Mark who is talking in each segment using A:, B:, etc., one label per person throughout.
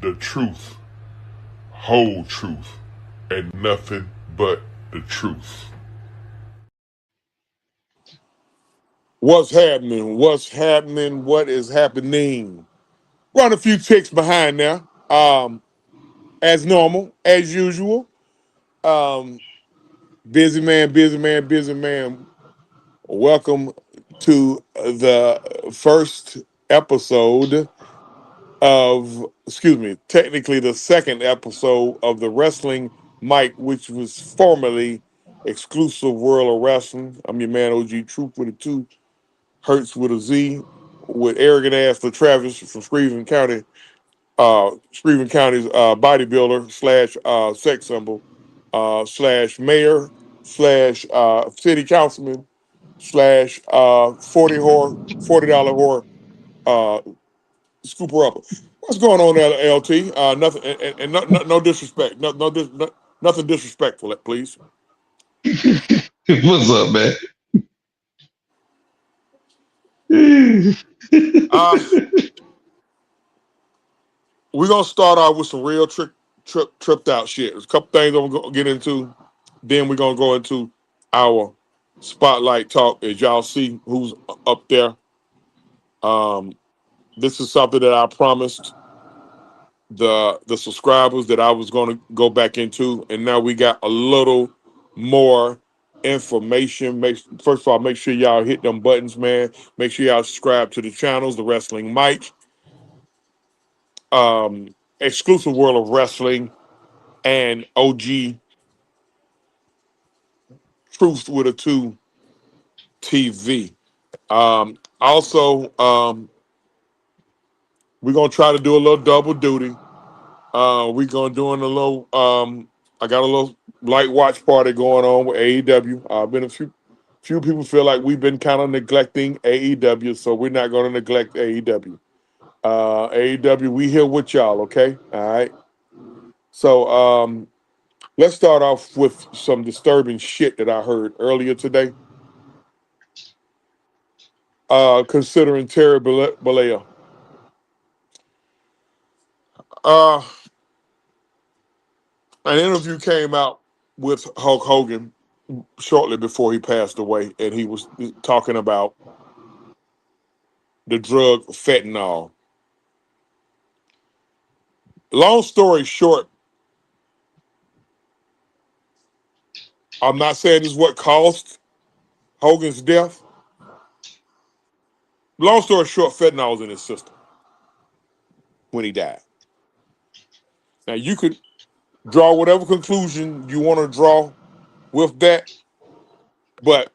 A: the truth, whole truth, and nothing but the truth. What's happening? What's happening? What is happening? Run a few ticks behind there. As normal, as usual. Um, busy man, busy man, busy man. Welcome to the first episode technically the second episode of the Wrestling Mike, which was formerly Exclusive World of Wrestling. I'm your man, OG Troop with a 2, Hertz with a Z, with arrogant ass for Travis from Screven County's bodybuilder slash sex symbol slash mayor slash city councilman slash $40 whore uh, scooper upper. What's going on there, LT? Nothing, and no disrespect, nothing disrespectful, please.
B: What's up, man?
A: Uh, we're gonna start off with some real tripped out shit. There's a couple things I'm gonna get into. Then we're gonna go into our spotlight talk. As y'all see, who's up there. Um, this is something that I promised the subscribers that I was going to go back into, and now we got a little more information. First of all, make sure y'all hit them buttons, man. Make sure y'all subscribe to the channels, the Wrestling Mike, Exclusive World of Wrestling, and OG Truth with a 2 TV. Also, we're gonna try to do a little double duty. We're gonna doing a little. I got a little light watch party going on with AEW. Been a few people feel like we've been kind of neglecting AEW, so we're not going to neglect AEW. AEW, we here with y'all, okay? All right. So let's start off with some disturbing shit that I heard earlier today. Considering Terry Bollea. Uh, an interview came out with Hulk Hogan shortly before he passed away, and he was talking about the drug fentanyl. Long story short, I'm not saying this is what caused Hogan's death. Long story short, fentanyl was in his system when he died. Now you could draw whatever conclusion you want to draw with that, but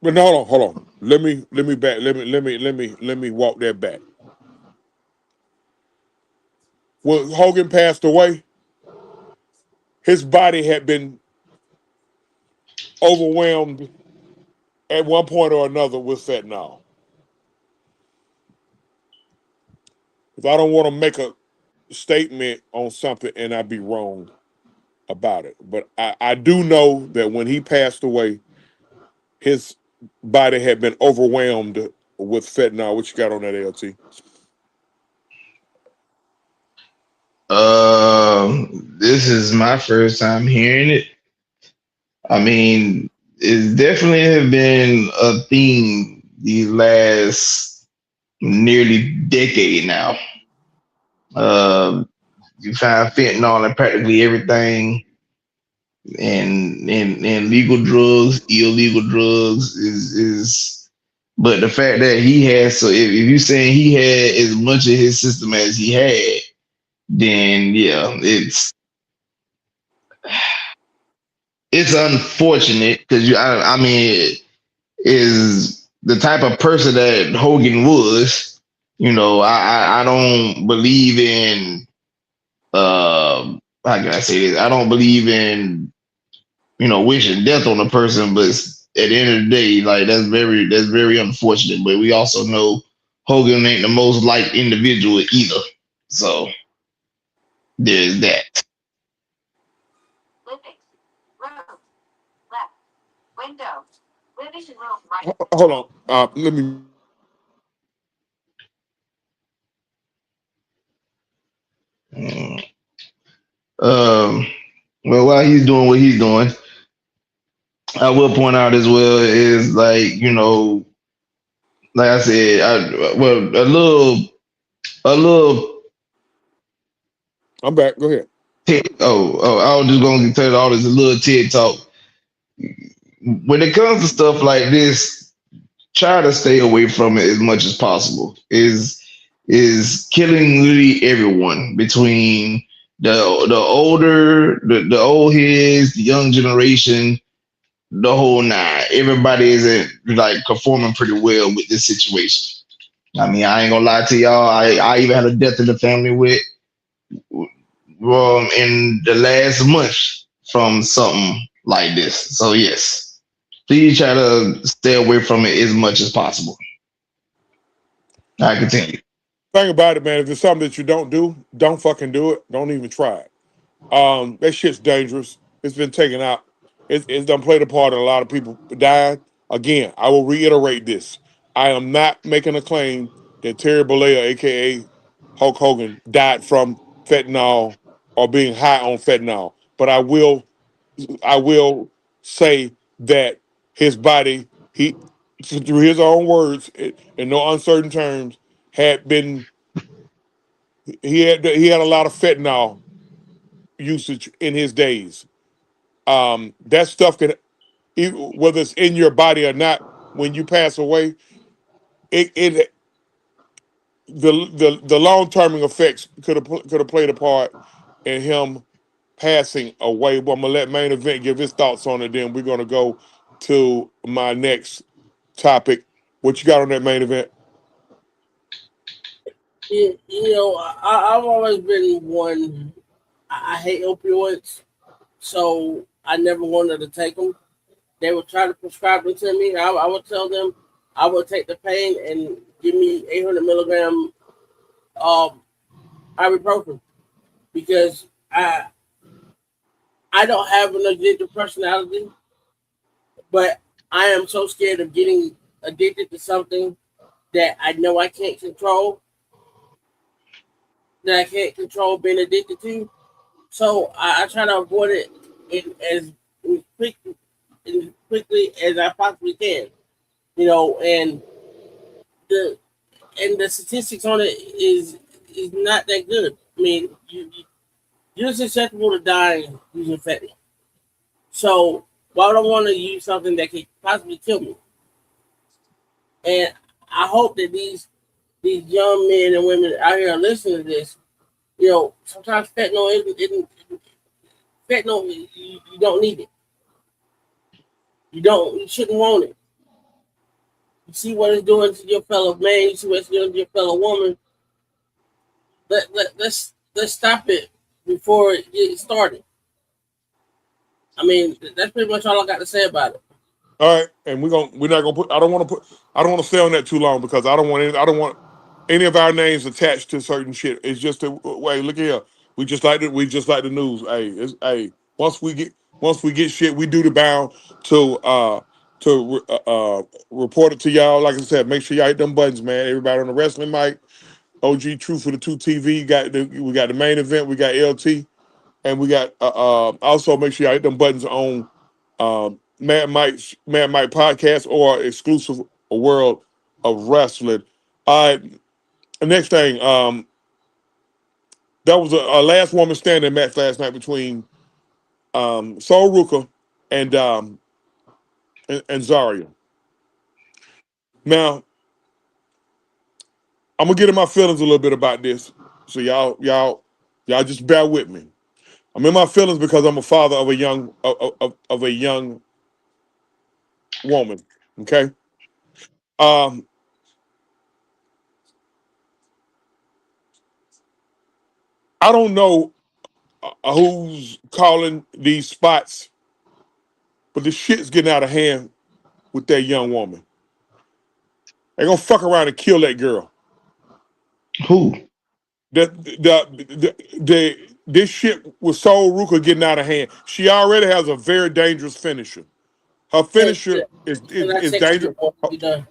A: no, hold on. Let me walk that back. When Hogan passed away, his body had been overwhelmed at one point or another with fentanyl. If I don't want to make a statement on something and I be wrong about it, but I do know that when he passed away, his body had been overwhelmed with fentanyl. What you got on that, LT?
B: This is my first time hearing it. I mean, it's definitely have been a theme the last nearly decade now. Uh, you find fentanyl in practically everything, and legal drugs, illegal drugs is. But the fact that he has, so if you're saying he had as much of his system as he had, then yeah, it's unfortunate because I mean, is the type of person that Hogan was. You know, I don't believe in how can I say this? I don't believe in wishing death on a person, but at the end of the day, like that's very unfortunate. But we also know Hogan ain't the most liked individual either. So there's that.
A: Hold on. Let me mute my mic.
B: Mm. Um, well, while he's doing what he's doing, I will point out as well is like like I said, well a little
A: I'm back. Go ahead.
B: I was just gonna tell you all this a little TED talk. When it comes to stuff like this, try to stay away from it as much as possible. Is killing literally everyone between the old heads, the young generation, the whole nine. Everybody isn't like performing pretty well with this situation. I mean, I ain't gonna lie to y'all. I even had a death in the family with in the last month from something like this. So yes, please try to stay away from it as much as possible. I continue.
A: Thing about it, man, if it's something that you don't do, don't fucking do it. Don't even try it. That shit's dangerous. It's been taken out. It's done played a part in a lot of people dying. Again, I will reiterate this. I am not making a claim that Terry Bollea, aka Hulk Hogan, died from fentanyl or being high on fentanyl. But I will say that his body, he through his own words, in no uncertain terms, had been he had a lot of fentanyl usage in his days. That stuff can, whether it's in your body or not, when you pass away, it the long term effects could have played a part in him passing away. But I'm gonna let Main Event give his thoughts on it. Then we're gonna go to my next topic. What you got on that Main Event?
C: I've always been one. I hate opioids, so I never wanted to take them. They would try to prescribe them to me. I would tell them I would take the pain and give me 800 milligram um, ibuprofen because I don't have an addictive personality, but I am so scared of getting addicted to something that I know I can't control, that I can't control being addicted to. So I try to avoid it in quick, as quickly as I possibly can. And the the statistics on it is not that good. I mean, you're susceptible to dying using fentanyl. So why would I want to use something that could possibly kill me? And I hope that these young men and women out here are listening to this. Sometimes fentanyl isn't fentanyl. You don't need it. You shouldn't want it. You see what it's doing to your fellow man. You see what it's doing to your fellow woman. Let's stop it before it gets started. I mean, that's pretty much all I got to say about it.
A: All right, and we're not gonna put. I don't want to stay on that too long because I don't want any of our names attached to certain shit. It's just a wait. Look here. We just like the news. Hey, once we get shit, we do the bound to report it to y'all. Like I said, make sure y'all hit them buttons, man. Everybody on the wrestling mic, OG True for the Two TV. We got the Main Event. We got LT, and we got also make sure y'all hit them buttons on Mad Mike podcast or exclusive world of wrestling. All right, the next thing, that was a last woman standing match last night between Sol Ruka and and Zarya. Now I'm gonna get in my feelings a little bit about this, so y'all just bear with me. I'm in my feelings because I'm a father of a of a young woman. Okay, um, I don't know who's calling these spots, but the shit's getting out of hand with that young woman. They're gonna fuck around and kill that girl.
B: Who?
A: This shit with Soul Ruka getting out of hand. She already has a very dangerous finisher. Her
C: Ten,
A: finisher
C: and I
A: is
C: check on
A: dangerous.
C: before we done.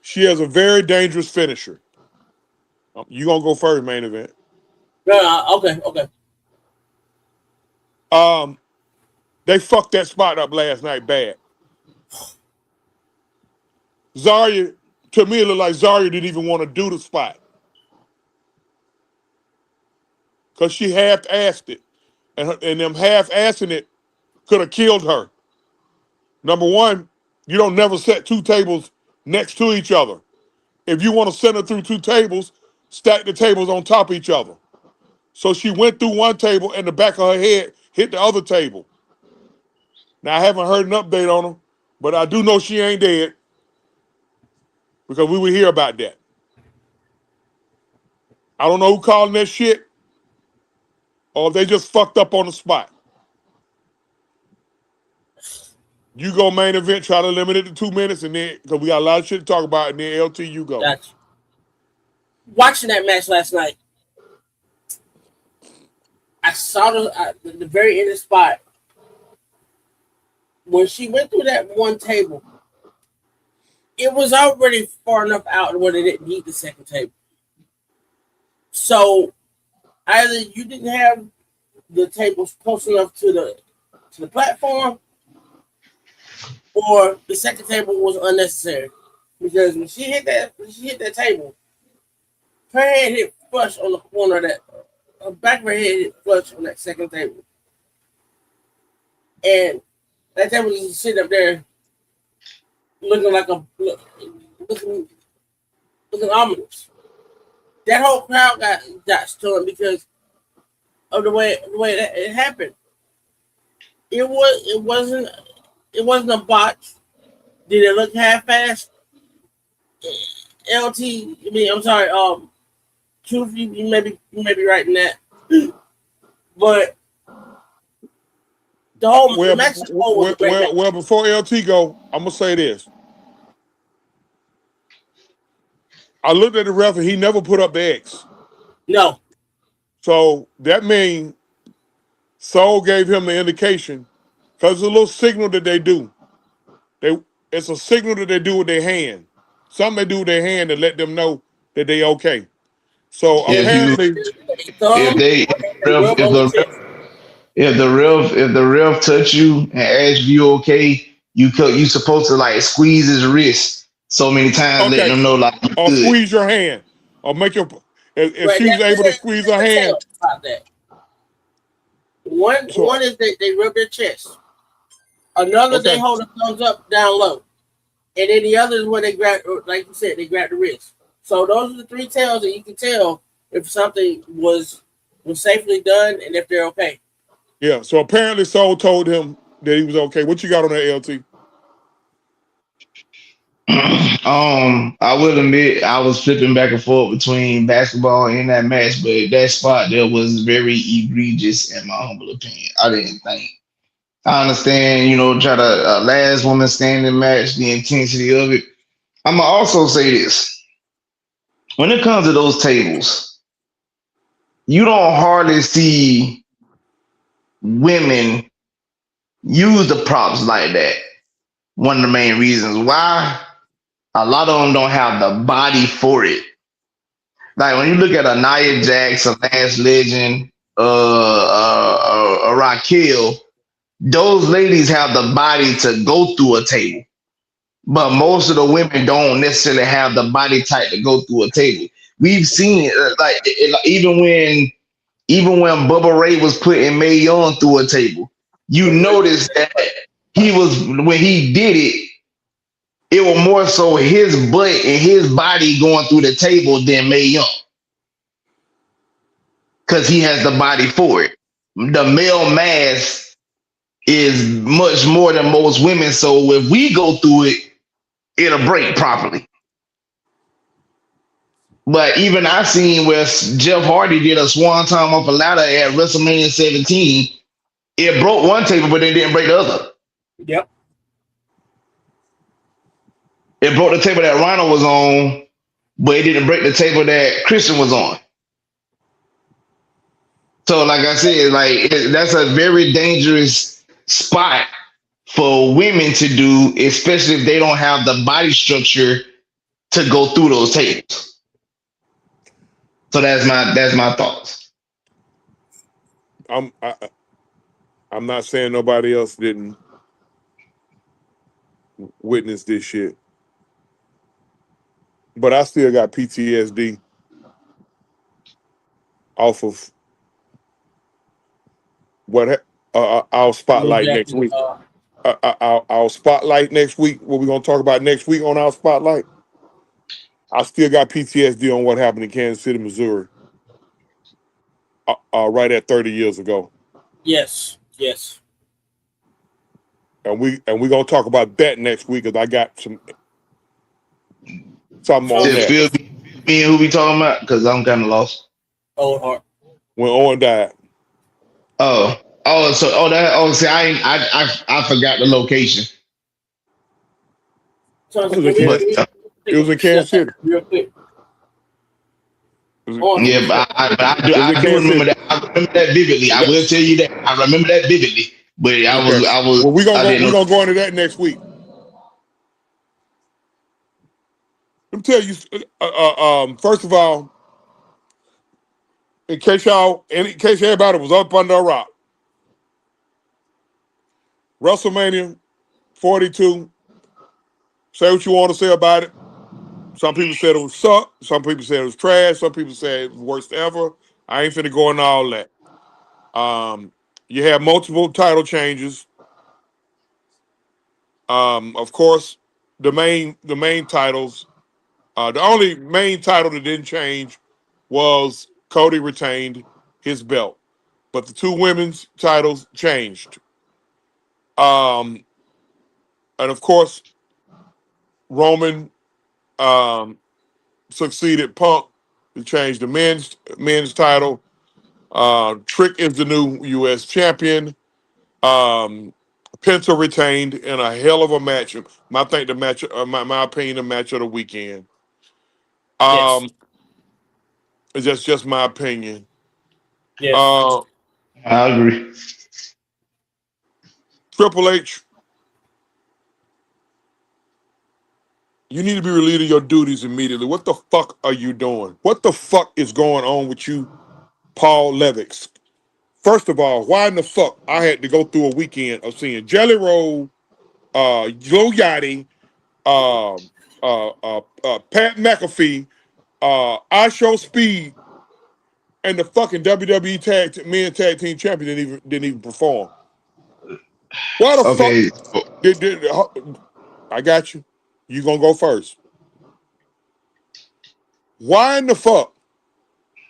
A: She has a very dangerous finisher. You gonna go first, main event.
C: No, no, okay, okay.
A: Um, they fucked that spot up last night bad. Zarya, to me, it looked like Zarya didn't even want to do the spot because she half-assed it, and them half-assing it could have killed her. Number one, you don't never set two tables next to each other. If you want to center through two tables, stack the tables on top of each other. So she went through one table and the back of her head hit the other table. Now I haven't heard an update on her, but I do know she ain't dead because we would hear about that. I don't know who calling that shit or if they just fucked up on the spot. You go main event, try to limit it to 2 minutes, and then because we got a lot of shit to talk about, and then LT, you go.
C: Gotcha. Watching that match last night, I saw the very end of the spot when she went through that one table. It was already far enough out where they didn't need the second table. So either you didn't have the tables close enough to the platform, or the second table was unnecessary. Because when she hit that table, her head hit flush on the corner of that. Her back of her head hit flush on that second table, and that table was just sitting up there, looking like looking ominous. That whole crowd got stunned because of the way it happened. It wasn't a botch. Did it look half-assed? LT, I mean, I'm sorry. Truth, you may be right in that, but the match as a whole was a great match.
A: Well, before LT go, I'm gonna say this. I looked at the ref and he never put up the X.
C: No.
A: So that means Soul gave him the indication because it's a little signal that they do. It's a signal that they do with their hand. Something they do with their hand to let them know that they okay. So
B: If you
A: apparently,
B: if
C: Thumb,
B: they if
C: rub on the chest.
B: if the ref touch you and ask you okay, you supposed to like squeeze his wrist so many times, letting
A: okay,
B: them know like you
A: or
B: good.
A: squeeze your hand, or make your. If
C: Right.
A: she was able to squeeze her
C: Let me tell
A: hand,
C: you about that. One
A: so
C: is they rub their chest. Another they
A: okay,
C: hold the thumbs up down low. And then the other is where they grab, like you said, they grab the wrist. So those are the three tells that you can tell if something was safely done and if they're okay.
A: yeah. So apparently, Soul told him that he was okay. What you got on that LT?
B: I will admit I was flipping back and forth between basketball and that match, but that spot there was very egregious in my humble opinion. I didn't think. I understand, try to last woman standing match, the intensity of it. I'm gonna also say this: when it comes to those tables, you don't hardly see women use the props like that. One of the main reasons why a lot of them don't have the body for it. Like when you look at a Nia Jax, a Lance Legend, a Raquel, those ladies have the body to go through a table. But most of the women don't necessarily have the body type to go through a table. We've seen even when Bubba Ray was putting Mae Young through a table, you notice that when he did it, it was more so his butt and his body going through the table than Mae Young because he has the body for it. The male mass is much more than most women, so if we go through it, it'll break properly. But even I seen where Jeff Hardy did a swan time off a ladder at WrestleMania 17. It broke one table, but it didn't break the other.
C: Yep.
B: It broke the table that Rhino was on, but it didn't break the table that Christian was on. So, like I said, that's a very dangerous spot for women to do, especially if they don't have the body structure to go through those tables. So that's my thoughts.
A: I'm I, I'm not saying nobody else didn't witness this shit, but I still got PTSD off of our
C: Lil
A: spotlight next
C: Jackie,
A: week. Our spotlight next week. What we're gonna talk about next week on our spotlight? I still got PTSD on what happened in Kansas City, Missouri, right at 30 years ago,
C: yes, yes.
A: and we gonna talk about that next week because I got something on
C: So,
B: Just
A: that
B: feel me and who we talking about because I'm kind of lost.
C: old heart.
A: when Owen died.
B: See, I forgot the location,
C: So,
A: It was in
C: can we,
B: but
A: Kansas,
C: can we
A: it
C: take a
A: was in
C: peek at
A: Kansas
C: that
A: City.
C: real quick?
A: It was,
C: On
B: yeah,
C: his
A: it was
B: I
A: in
B: do
A: Kansas
B: remember
A: City.
B: that. I remember that vividly. I will tell you that I remember that vividly. But
A: Okay. Well,
B: I didn't
A: we
B: know.
A: gonna go into that next week. Let me tell you. First of all, in case everybody was up under a rock, WrestleMania 42. Say what you want to say about it. Some people said it was suck. Some people said it was trash. Some people said it was worst ever. I ain't finna go into all that. You have multiple title changes. Of course, the main titles. The only main title that didn't change was Cody retained his belt, but the two women's titles changed. Um, and of course, Roman um, succeeded Punk to change the men's title. Trick is the new U.S. champion. Um, Penta retained in a hell of a match. I think the match, my opinion, the match of the weekend.
C: yes,
A: Um, that's just my opinion.
C: yes.
A: Uh,
B: I agree.
A: Triple H, you need to be relieving your duties immediately. What the fuck are you doing? What the fuck is going on with you, Paul Levix? First of all, why in the fuck I had to go through a weekend of seeing Jelly Roll, Joe Yachty, Pat McAfee, I Show Speed, and the fucking WWE men tag team champion didn't even perform. Why the fuck
B: Okay,
A: did I got you? You gonna go first? Why in the fuck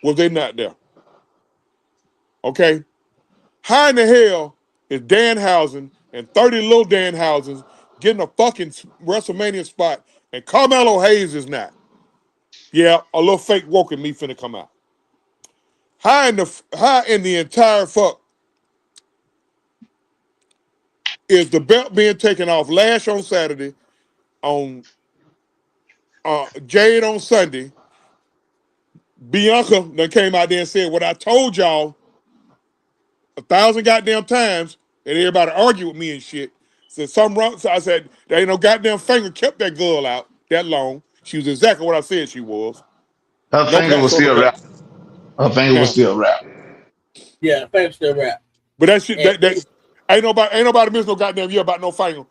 A: was they not there? Okay, how in the hell is Danhausen and 30 little Danhausens getting a fucking WrestleMania spot and Carmelo Hayes is not? Yeah, a little fake woke in me finna come out. How in the entire fuck is the belt being taken off Lash on Saturday, on Jade on Sunday? Bianca then came out there and said what I told y'all 1,000 goddamn times, and everybody argued with me and shit. Said something wrong. So I said, there ain't no goddamn finger kept that girl out that long. She was exactly what I said she was.
B: her
A: No
B: finger
A: pats
B: was
A: on the
B: still
A: back.
B: wrapped. Her finger was
A: Now,
B: still wrapped.
C: Yeah, thanks to rap.
A: but that shit,
C: And
A: that ain't nobody miss no goddamn year about no finger.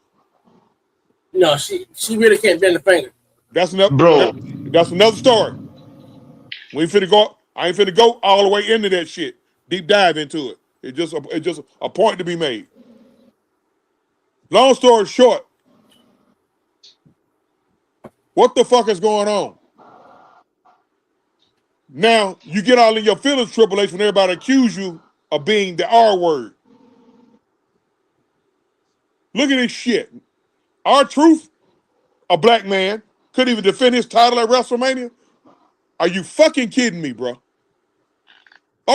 C: no, she really can't bend the finger.
A: That's another
B: Bro,
A: that's another story. We ain't finna go. I ain't finna go all the way into that shit. Deep dive into it. It's just a point to be made. Long story short, what the fuck is going on? Now you get all in your feelings, Triple H, when everybody accuse you of being the R word. Look at this shit. R-Truth, a black man, couldn't even defend his title at WrestleMania. Are you fucking kidding me, bro?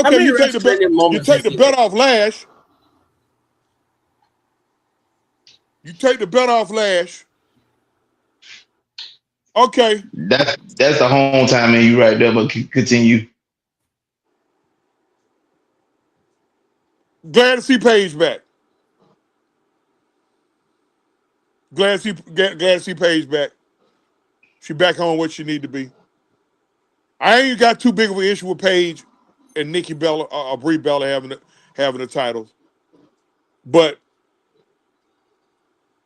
C: How
A: Okay,
C: many
A: you take the belt,
C: WrestleMania
A: you
C: moments
A: take
C: has
A: the
C: he
A: belt
C: had?
A: off Lash. You take the belt off Lash. Okay,
B: that's the home time, and you right there. But continue.
A: Glad to see Paige back. Glad to see Paige back. She back on what she need to be. I ain't got too big of an issue with Paige and Nikki Bella or Brie Bella having the titles. But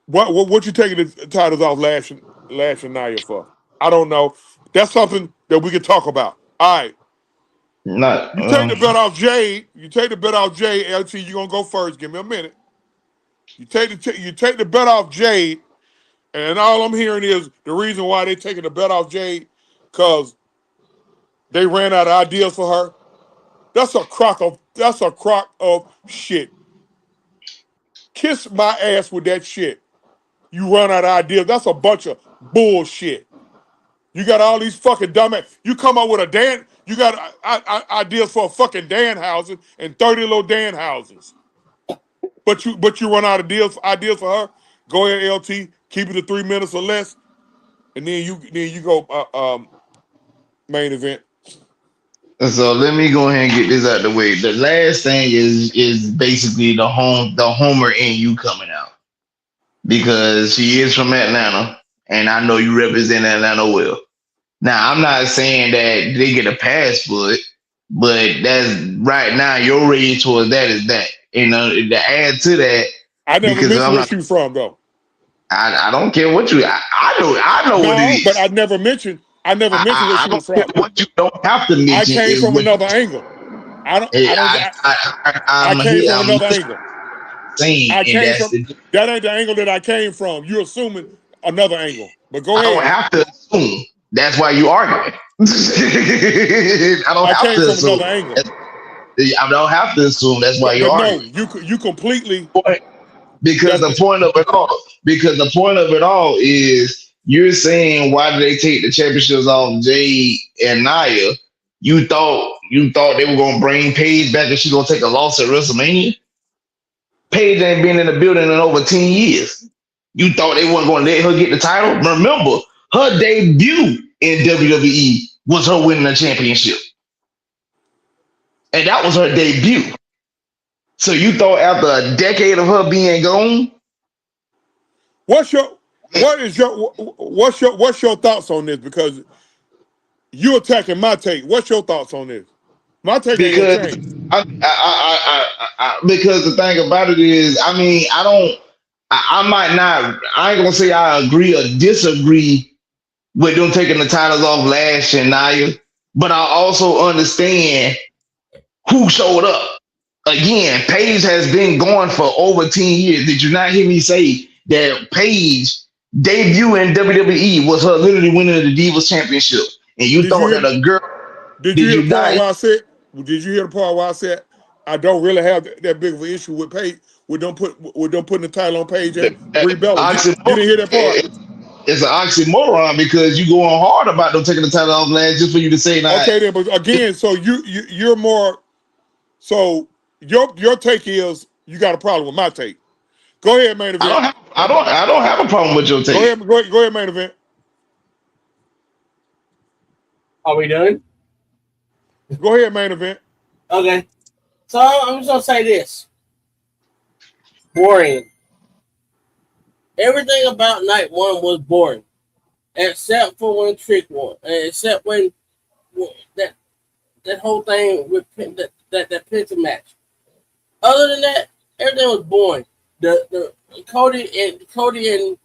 A: what you taking the titles off Lash and Nia for? I don't know. That's something that we can talk about. All right.
B: Not
A: You take the bet off Jade. You take the bet off Jade. LT, you gonna go first. Give me a minute. You take the bet off Jade, and all I'm hearing is the reason why they taking the bet off Jade because they ran out of ideas for her. That's a crock of shit. Kiss my ass with that shit. You run out of ideas. That's a bunch of bullshit. You got all these fucking dumbass. You come up with a Dan. You got ideas for a fucking Dan houses and 30 little Dan houses. But you run out of ideas for her. Go ahead, LT. Keep it to 3 minutes or less, and then you go main event.
B: So let me go ahead and get this out the way. The last thing is basically the Homer in you coming out because she is from Atlanta, and I know you represent Atlanta well. Now I'm not saying that they get a pass for it, but that's right now your rage towards that is that. You know, to add to that,
A: I never
B: because
A: mentioned
B: I'm
A: where
B: not.
A: she from though.
B: I don't care what you. I know what it
A: No, but
B: is.
A: I never mentioned where
B: I
A: she was
B: don't care
A: from.
B: what you don't have to
A: I
B: mention
A: came
B: is
A: from
B: what
A: another angle. I don't.
B: hey,
A: I don't. I
B: I'm
A: came
B: here.
A: from
B: I'm
A: another angle.
B: saying,
A: I
B: and
A: came
B: that's
A: from
B: the.
A: that ain't the angle that I came from. You're assuming another angle. But go
B: I don't
A: ahead.
B: have to assume. That's why you arguing. I don't
A: I
B: have
A: came
B: to
A: from
B: assume.
A: another angle.
B: I don't have to assume. That's why you're
A: But no,
B: arguing.
A: you completely.
B: Because
A: That's
B: the point of it all, is you're saying why did they take the championships off Jade and Nia? You thought they were gonna bring Paige back and she's gonna take a loss at WrestleMania? Paige ain't been in the building in over 10 years. You thought they weren't gonna let her get the title? Remember, her debut in WWE was her winning a championship. And that was her debut. So you thought after a decade of her being gone,
A: what's your thoughts on this? Because you attacking my take. What's your thoughts on this? My take ain't gonna
B: because
A: change.
B: because the thing about it is, I mean, I might not, I ain't gonna say I agree or disagree with them taking the titles off Lash and Nia, but I also understand who showed up. Again, Paige has been going for over 10 years. Did you not hear me say that Paige debut in WWE was her literally winning the Divas Championship? And you
A: Did you
B: thought that
A: hear?
B: a girl,
A: Did you
B: did
A: hear
B: you
A: the part
B: not?
A: where I said? Did you hear the part where I said I don't really have that big of an issue with Paige with them putting the title on Paige and Brie Bella? You didn't hear that part?
B: It's an oxymoron because you going hard about them taking the title off Lance just for you to say that.
A: Okay, then, but again, so you're more. So your take is you got a problem with my take. Go ahead, main event.
B: I don't have a problem with your
A: Go
B: take.
A: ahead, go ahead, main event.
C: Are we done?
A: Go ahead, main event.
C: Okay. So I'm just gonna say this. Boring. Everything about night one was boring. Except for when Trick won. Except when that that whole thing with that Penta match. Other than that, everything was boring. The and Cody and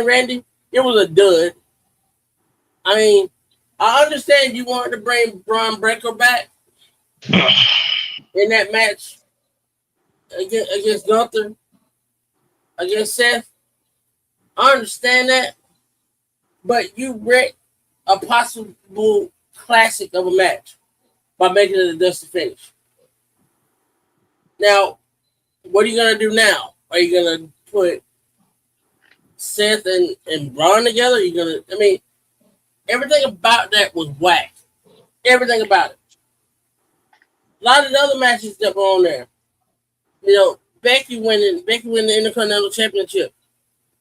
C: Randy, it was a dud. I mean, I understand you wanted to bring Braun Breaker back in that match against Gunther, against Seth. I understand that, but you wrecked a possible classic of a match by making it a dusty finish. Now, what are you gonna do now? Are you gonna put Seth and Braun together? I mean, everything about that was whack. Everything about it. A lot of the other matches that were on there. Becky winning the Intercontinental Championship.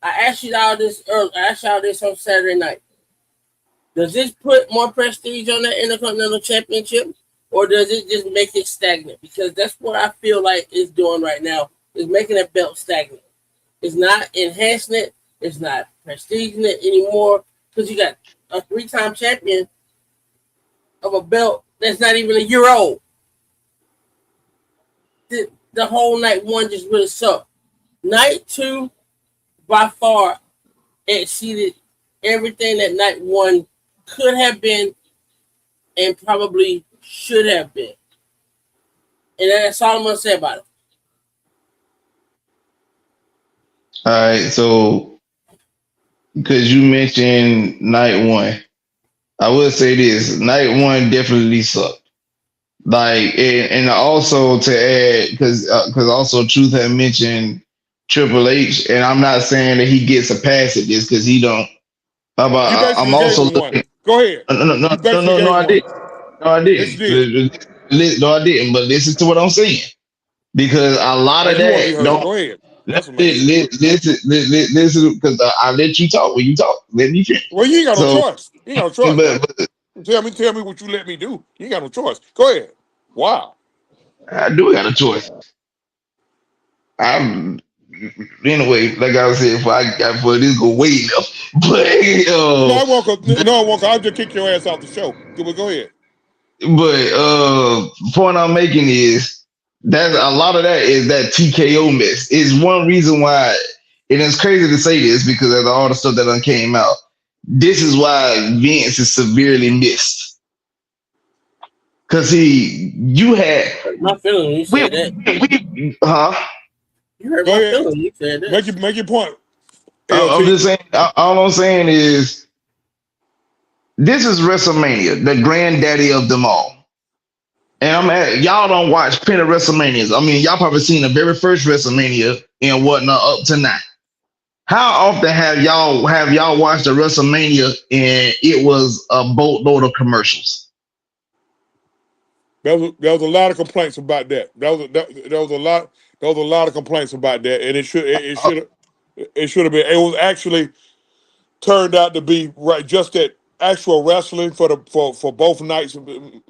C: I asked you all this earlier. I asked y'all this on Saturday night. Does this put more prestige on that Intercontinental Championship, or does it just make it stagnant? Because that's what I feel like it's doing right now. Is making that belt stagnant. It's not enhancing it. It's not prestiging it anymore. Because you got a 3-time champion of a belt that's not even a year old. The whole night one just really sucked. Night two, by far, exceeded everything that night one could have been and probably should have been. And that's all I'm going to say about it.
B: All right, so because you mentioned night one, I will say this: night one definitely sucked. Like, and also to add, because also Truth had mentioned Triple H, and I'm not saying that he gets a pass at this because he don't.
A: You
B: I'm
A: basically gave
B: also
A: him one. Go ahead.
B: no,
A: You basically gave him
B: I
A: one.
B: didn't. No, I
A: Yes, you did.
B: didn't. No, I didn't. But listen to what I'm saying, because a lot
A: Now
B: of
A: you want to be
B: that
A: heard.
B: don't.
A: Go ahead. That's what man said.
B: Listen, because I let you talk when you talk. Let me finish.
A: Well, you ain't got no
B: So,
A: choice. You ain't got no choice, man.
B: but
A: Tell me what you let me do. You ain't got no choice. Go ahead. Wow.
B: I do got a choice. I'm anyway, like I said, for this go way enough. But
A: No, I won't. No, I won't. I'll just kick your ass off the show. Go ahead.
B: point I'm making is that a lot of that is that TKO mess. Is one reason why, and it's crazy to say this because of all the stuff that done came out. This is why Vince is severely missed. Cause you had
C: My feeling when you said that.
B: huh?
C: You hurt
A: Go
C: my
A: ahead.
C: feeling when you said that.
A: Make your point.
B: I'm
A: LT.
B: just saying. All I'm saying is this is WrestleMania, the granddaddy of them all. And y'all don't watch plenty of WrestleManias. I mean, y'all probably seen the very first WrestleMania and whatnot up to now. How often have y'all watched a WrestleMania and it was a boatload of commercials?
A: There was a lot of complaints about that. There was a lot of complaints about that, and it should have been. It was actually turned out to be right. Just that actual wrestling for both nights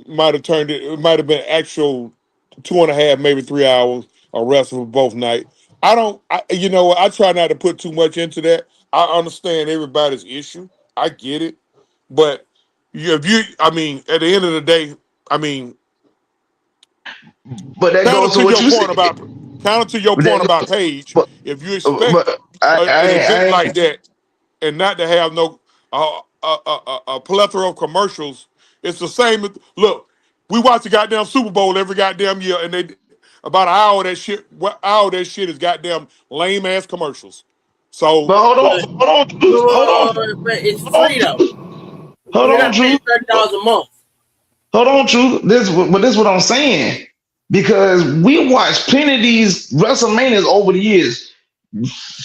A: might have turned it. It might have been actual 2.5, maybe 3 hours of wrestling for both nights. You know what? I try not to put too much into that. I understand everybody's issue. I get it, but I mean, at the end of the day, I mean,
B: But that
A: counter
B: goes to
A: to
B: what
A: your
B: you
A: point
B: said.
A: about Paige,
B: But,
A: if you expect
B: I,
A: an event
B: I
A: like that and not to have no a plethora of commercials, it's the same. Look, we watch the goddamn Super Bowl every goddamn year, and they about an hour of that shit. What hour of that shit is goddamn lame ass commercials. So
B: but
C: But, but it's
B: hold on,
C: free though.
B: hold
C: You're
B: on,
C: not paying
B: Drew.
C: $30 a month.
B: Hold on, Drew. This is what I'm saying. Because we watched plenty of these WrestleManias over the years.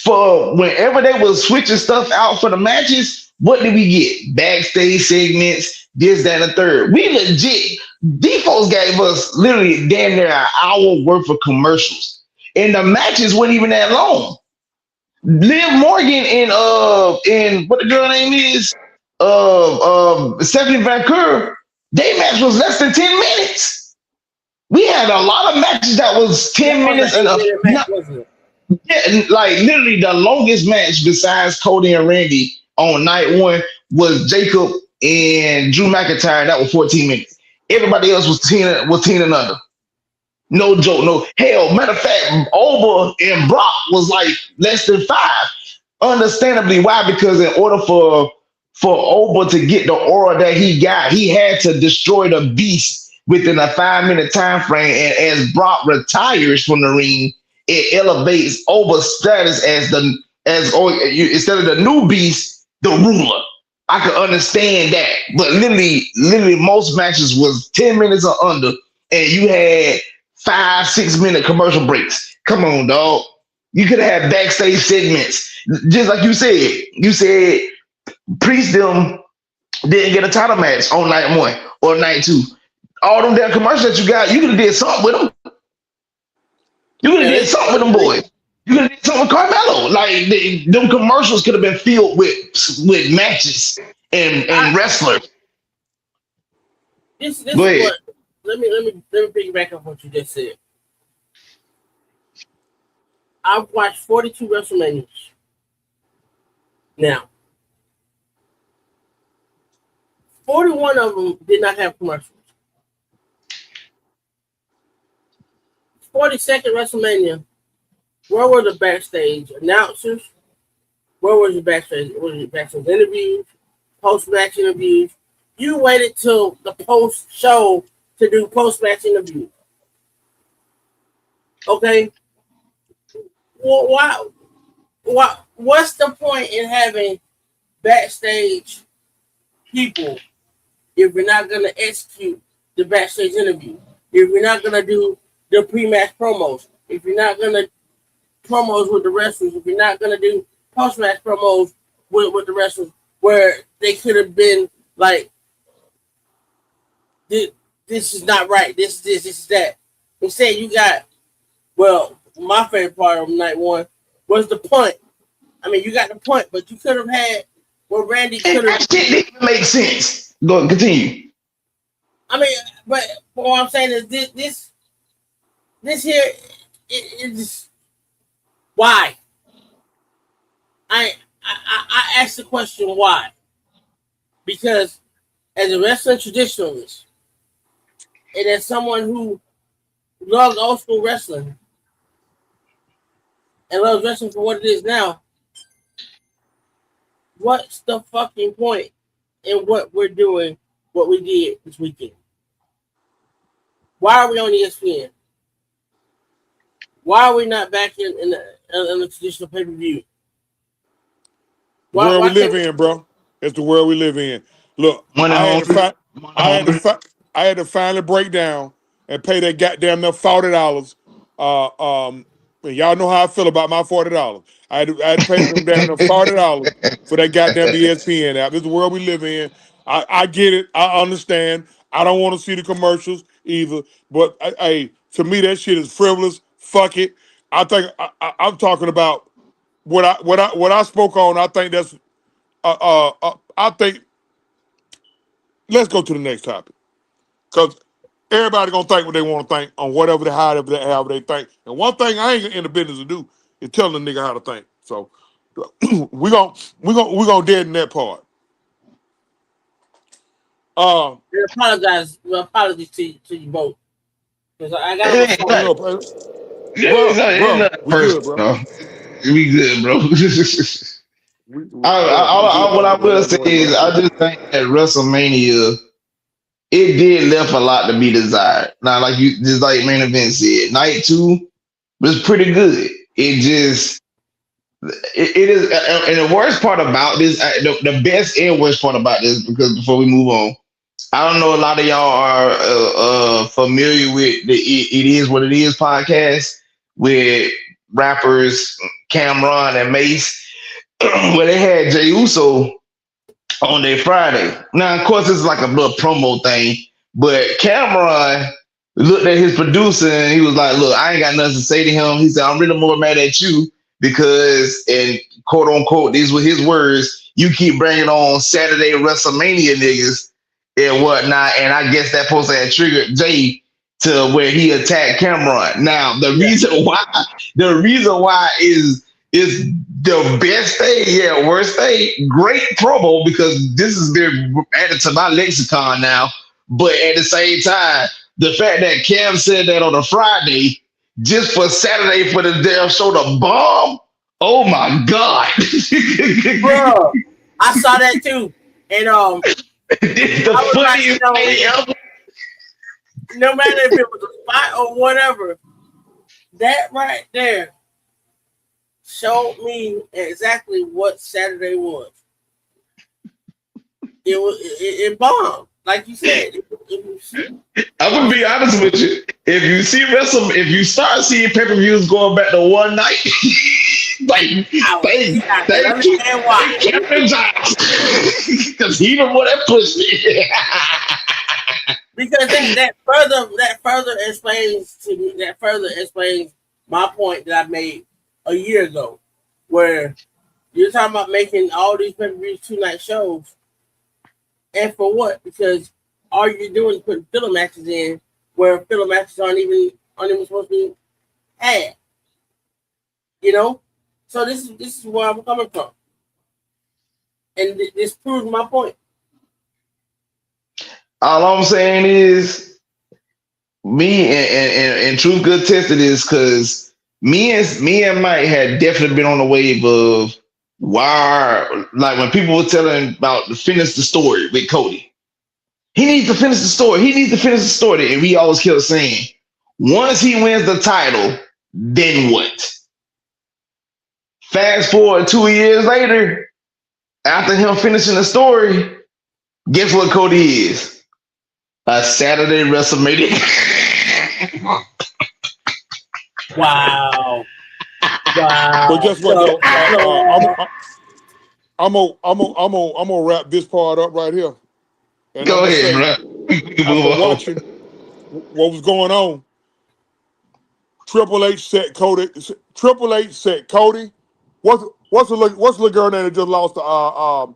B: For whenever they was switching stuff out for the matches, what did we get? Backstage segments, this, that, and the third. We legit, these folks gave us literally damn near an hour worth of commercials. And the matches weren't even that long. Liv Morgan and what the girl name is, Stephanie Vancouver, they match was less than 10 minutes. We had a lot of matches that was
C: That
B: 10
C: was
B: minutes
C: an
B: and
C: 8-minute match, wasn't it?
B: yeah, like literally the longest match besides Cody and Randy on night one was Jacob and Drew McIntyre. That was 14 minutes. Everybody else was 10 and under. No joke, no hell. Matter of fact, Oba and Brock was like less than 5. Understandably, why? Because in order for Oba to get the aura that he got, he had to destroy the beast within a 5-minute time frame. And as Brock retires from the ring, it elevates Oba's status instead of the new beast, the ruler. I could understand that, but literally, most matches was 10 minutes or under, and you had 5-6 minute commercial breaks. Come on, dog. You could have had backstage segments, just like you said. You said Priest them didn't get a title match on night one or night two. All them damn commercials that you got, you could have did something with them. You could have
C: Yeah,
B: did something with them boys. You could have did something with Carmelo. Like them commercials could have been filled with matches and wrestlers.
C: this
B: Go
C: is
B: ahead.
C: what let me piggyback up what you just said. I've watched 42 WrestleManias. Now, 41 of them did not have commercials. 42nd WrestleMania, where were the backstage announcers? Where was the backstage? Was it backstage interviews, post-match interviews? You waited till the post-show to do post-match interviews. Okay? Well, why? What's the point in having backstage people if we're not going to execute the backstage interview? If we're not going to do the pre-match promos? If you're not going to promos with the wrestlers? If you're not going to do post-match promos with the wrestlers where they could have been like, this is not right. This is that. Instead, you got, well, my favorite part of night one was the punt. I mean, you got the punt, but you could have had where Randy could have.
B: That shit didn't make sense. Go ahead, continue.
C: I mean, but what I'm saying is this here is why. I asked the question why. Because as a wrestling traditionalist and as someone who loves old school wrestling and loves wrestling for what it is now, what's the fucking point in what we're doing, what we did this weekend? Why are we on ESPN? Why are we not back in the traditional pay-per-view?
A: The world we live in, bro. It's the world we live in. Look, I had to finally break down and pay that goddamn $40. And y'all know how I feel about my $40. I had to pay them down $40 for that goddamn ESPN app. This is the world we live in. I get it. I understand. I don't want to see the commercials either. But to me, that shit is frivolous. Fuck it. I think I'm talking about what I spoke on. I think that's I think let's go to the next topic because everybody gonna think what they want to think on whatever however they think. And one thing I ain't in the business to do is telling a nigga how to think. So we gonna deaden that part.
C: Apologies to you both because I got
A: bro,
B: we good, bro. We good, bro. What I will say is, I just think that WrestleMania, it did left a lot to be desired. Now, like main event said, night two was pretty good. It is, and the worst part about this, the best and worst part about this, because before we move on, I don't know, a lot of y'all are familiar with the It Is What It Is podcast with rappers Cameron and Mace, where they had Jey Uso on their Friday. Now, of course, it's like a little promo thing, but Cameron looked at his producer and he was like, look, I ain't got nothing to say to him. He said, I'm really more mad at you because, and quote unquote, these were his words, you keep bringing on Saturday WrestleMania niggas and whatnot. And I guess that post had triggered Jay to where he attacked Cameron. Now, the reason why is the best thing, worst thing, great promo, because this has been added to my lexicon now. But at the same time, the fact that Cam said that on a Friday, just for Saturday for the damn show to bomb, oh my God.
C: bro, I saw that too. And
B: the funniest thing ever.
C: No matter if it was a spot or whatever, that right there showed me exactly what Saturday was. It bombed, like you said.
B: I'm gonna be honest with you. If you start seeing pay-per-views going back to one night, thank you, Captain Giles, because he the one that pushed me.
C: Because that further explains my point that I made a year ago, where you're talking about making all these pay-per-views 2-night shows, and for what? Because all you're doing is putting filler matches in where filler matches aren't even supposed to be had. You know, so this is where I'm coming from, and this proves my point.
B: All I'm saying is me and Truth Good tested this because me and Mike had definitely been on the wave of why, like when people were telling about to finish the story with Cody. He needs to finish the story. He needs to finish the story. And we always kept saying, once he wins the title, then what? Fast forward 2 years later, after him finishing the story, guess what Cody is? A Saturday WrestleMania.
C: Wow.
A: But guess what though? I'm gonna wrap this part up right here, and I'm
B: Go
A: gonna
B: ahead,
A: say
B: bro.
A: after
B: Move on.
A: watching what was going on, Triple H set Cody. Triple H set Cody. What's the little girl name that just lost to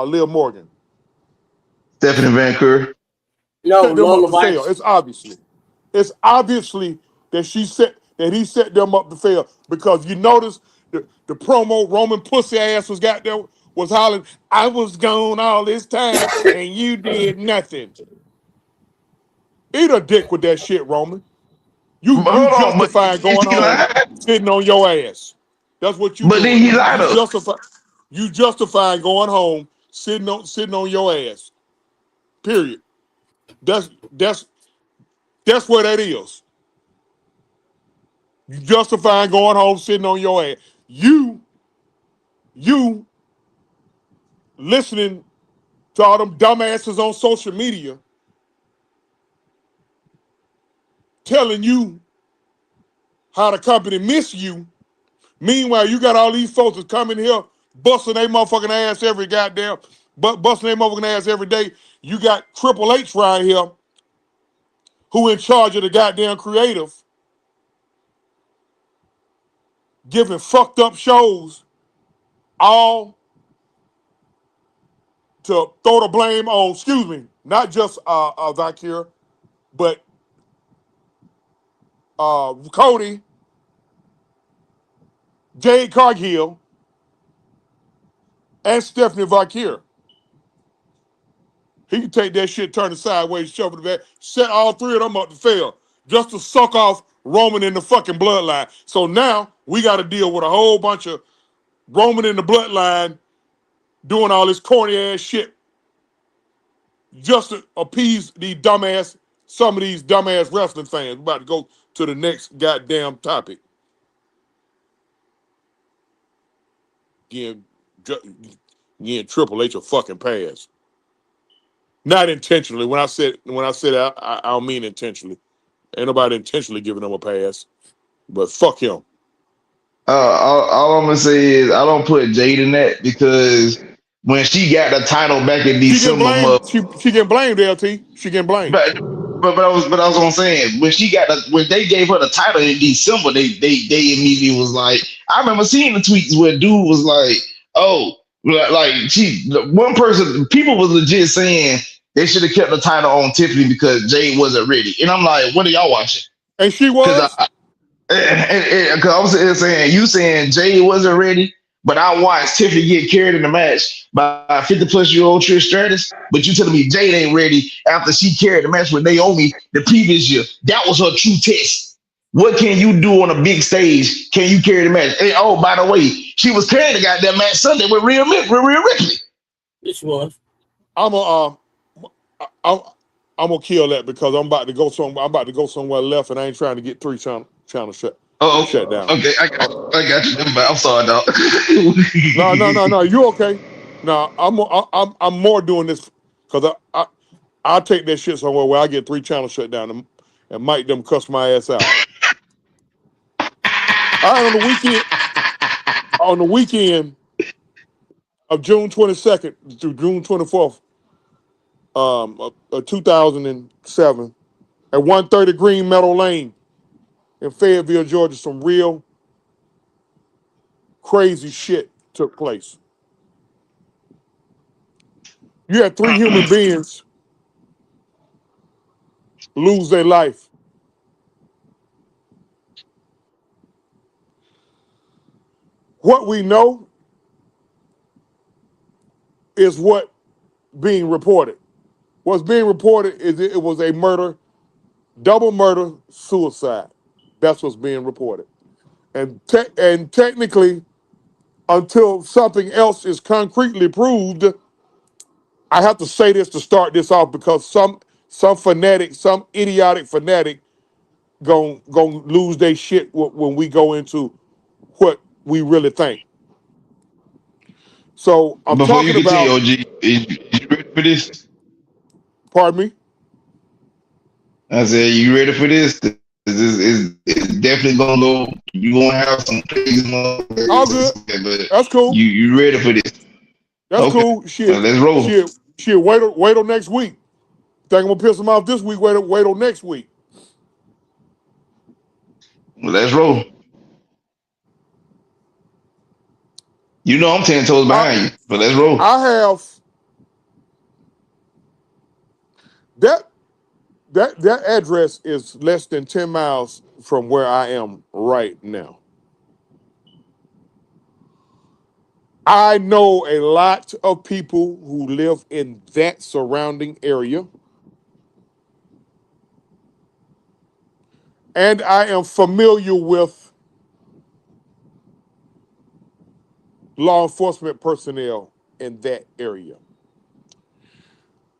A: Liv Morgan?
B: Stephanie Vancouver.
C: No,
A: Set them up
C: Lola
A: to fail.
C: Vice.
A: It's obviously that he set them up to fail because you notice the promo Roman pussy ass was got there was hollering, I was gone all this time and you did nothing. Eat a dick with that shit, Roman.
B: But
A: You
B: hold on, but
A: justifying
B: is
A: going
B: he
A: home,
B: lying?
A: sitting on your ass. That's what you
B: But then
A: doing.
B: he lied up.
A: You justifying going home, sitting on your ass. Period. That's that's what that is. You justifying going home, sitting on your ass. You listening to all them dumbasses on social media telling you how the company miss you. Meanwhile, you got all these folks that come in here busting their motherfucking ass every goddamn, but busting their motherfucking ass every day. You got Triple H right here, who in charge of the goddamn creative, giving fucked up shows, all to throw the blame on, excuse me, not just Valkyrie, but Cody, Jade Cargill, and Stephanie Valkyrie. He can take that shit, turn it sideways, shove it back, set all three of them up to fail, just to suck off Roman in the fucking bloodline. So now we got to deal with a whole bunch of Roman in the bloodline doing all this corny ass shit just to appease some of these dumbass wrestling fans. We're about to go to the next goddamn topic. Again, Triple H a fucking pass. Not intentionally. When I said I don't mean intentionally. Ain't nobody intentionally giving him a pass. But fuck him.
B: All I'm gonna say is I don't put Jade in that because when she got the title back in
A: She getting
B: December,
A: blamed. She getting blamed, LT. She getting blamed.
B: but I was gonna saying when they gave her the title in December, they immediately was like, I remember seeing the tweets where dude was like, oh, like one person, people was legit saying they should have kept the title on Tiffany because Jade wasn't ready, and I'm like, what are y'all watching?
A: And she
B: Because
A: was.
B: because I was saying you saying Jay wasn't ready, but I watched Tiffany get carried in the match by 50-plus-year-old Trish Stratus. But you telling me Jade ain't ready after she carried the match with Naomi the previous year? That was her true test. What can you do on a big stage? Can you carry the match? And, oh, by the way, she was carrying the goddamn match Sunday with Rhea Ripley.
C: This was.
A: I'm a I'm gonna kill that because I'm about to go somewhere left, and I ain't trying to get three channel shut down.
B: Okay, I got you. I'm sorry, dog.
A: No. You okay? No, I'm more doing this because I'll take that shit somewhere where I get three channels shut down and Mike them cuss my ass out. All right, on the weekend of June 22nd through June 24th, 2007, at 130 Green Meadow Lane in Fayetteville, Georgia, some real crazy shit took place. You had three human beings lose their life. What we know is what being reported. What's being reported is it was a murder, double murder, suicide. That's what's being reported. And technically, until something else is concretely proved, I have to say this to start this off because some fanatic, some idiotic fanatic, gonna lose their shit when we go into what we really think. So I'm
B: Before you
A: talking
B: continue,
A: about.
B: OG, is you ready for this?
A: Pardon me.
B: I said, you ready for this? It's definitely gonna go. You gonna have some crazy
A: All
B: motherfuckers,
A: good.
B: but
A: That's cool.
B: you ready for this?
A: That's
B: Okay,
A: cool.
B: well, let's roll.
A: Shit. Wait till next week. Think I'm gonna piss them off this week. Wait till next week.
B: Well, let's roll. You know I'm 10 toes
A: I
B: behind you, but let's roll.
A: I have that that address is less than 10 miles from where I am right now. I know a lot of people who live in that surrounding area, and I am familiar with law enforcement personnel in that area.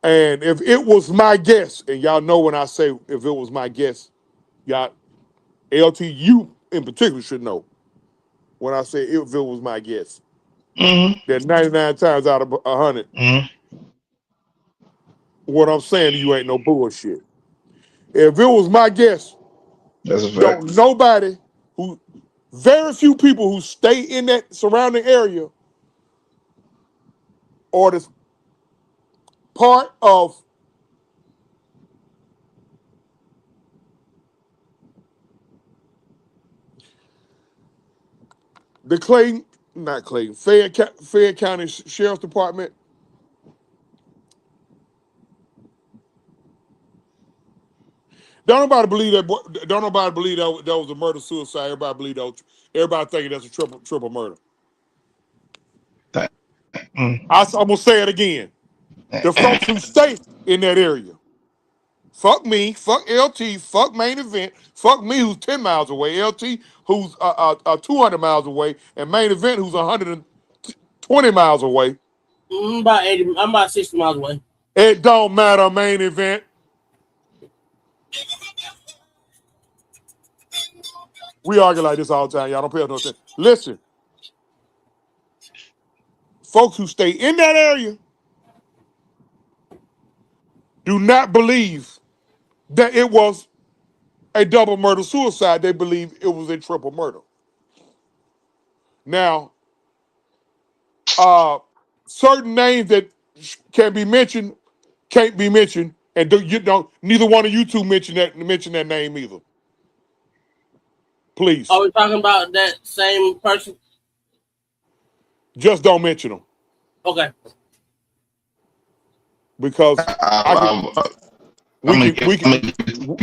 A: And if it was my guess, and y'all know when I say if it was my guess, y'all, LTU in particular should know when I say if it was my guess,
B: Mm-hmm.
A: that 99 times out of 100,
B: Mm-hmm.
A: what I'm saying to you ain't no bullshit. If it was my guess,
B: That's a fact.
A: don't nobody who, very few people who stay in that surrounding area or this part of the Clayton, not Clayton, Fayette County Sheriff's Department. Don't nobody believe that. Don't nobody believe that was a murder suicide. Everybody believe that. Everybody thinking that's a triple murder.
B: Mm.
A: I'm gonna say it again. The folks who stay in that area, fuck me, fuck LT, fuck main event, fuck me who's 10 miles away, LT who's 200 miles away, and main event who's 120 miles away.
C: I'm about 80. I'm about 60 miles away.
A: It don't matter, main event. We argue like this all the time. Y'all don't pay no attention. Listen, folks who stay in that area do not believe that it was a double murder suicide. They believe it was a triple murder. Now, uh, certain names that can be mentioned can't be mentioned, and you don't. Neither one of you two mention that name either.
C: Are
A: Please,
C: we talking about that same person?
A: just don't mention them
C: Okay.
A: because I can.
B: I'm,
A: We can. We
B: I'm
A: can.
B: gonna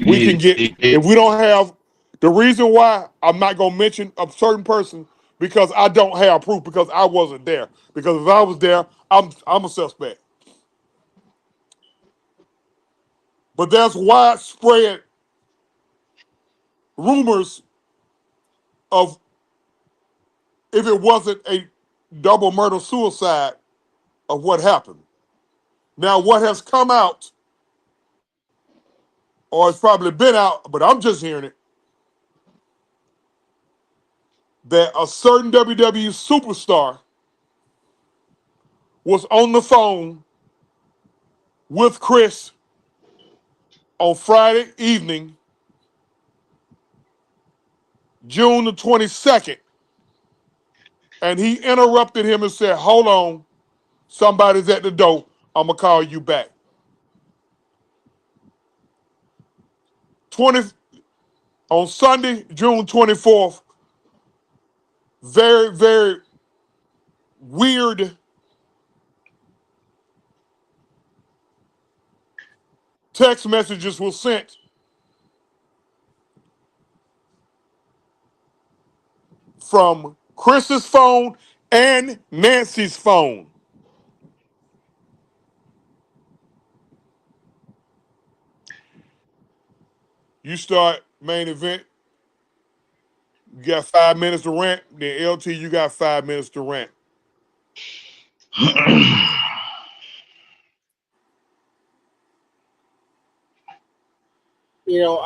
A: We can get.
B: get
A: If we don't have the reason why I'm not gonna mention a certain person because I don't have proof because I wasn't there. Because if I was there, I'm a suspect. But there's widespread rumors of if it wasn't a double murder suicide of what happened. Now, what has come out, or it's probably been out, but I'm just hearing it, that a certain WWE superstar was on the phone with Chris on Friday evening, June the 22nd, and he interrupted him and said, "Hold on, somebody's at the door. I'm gonna call you back." 20 on Sunday, June 24th, very, very weird text messages were sent from Chris's phone and Nancy's phone. You start main event, you got 5 minutes to rant. Then LT, you got 5 minutes to rant.
C: You know,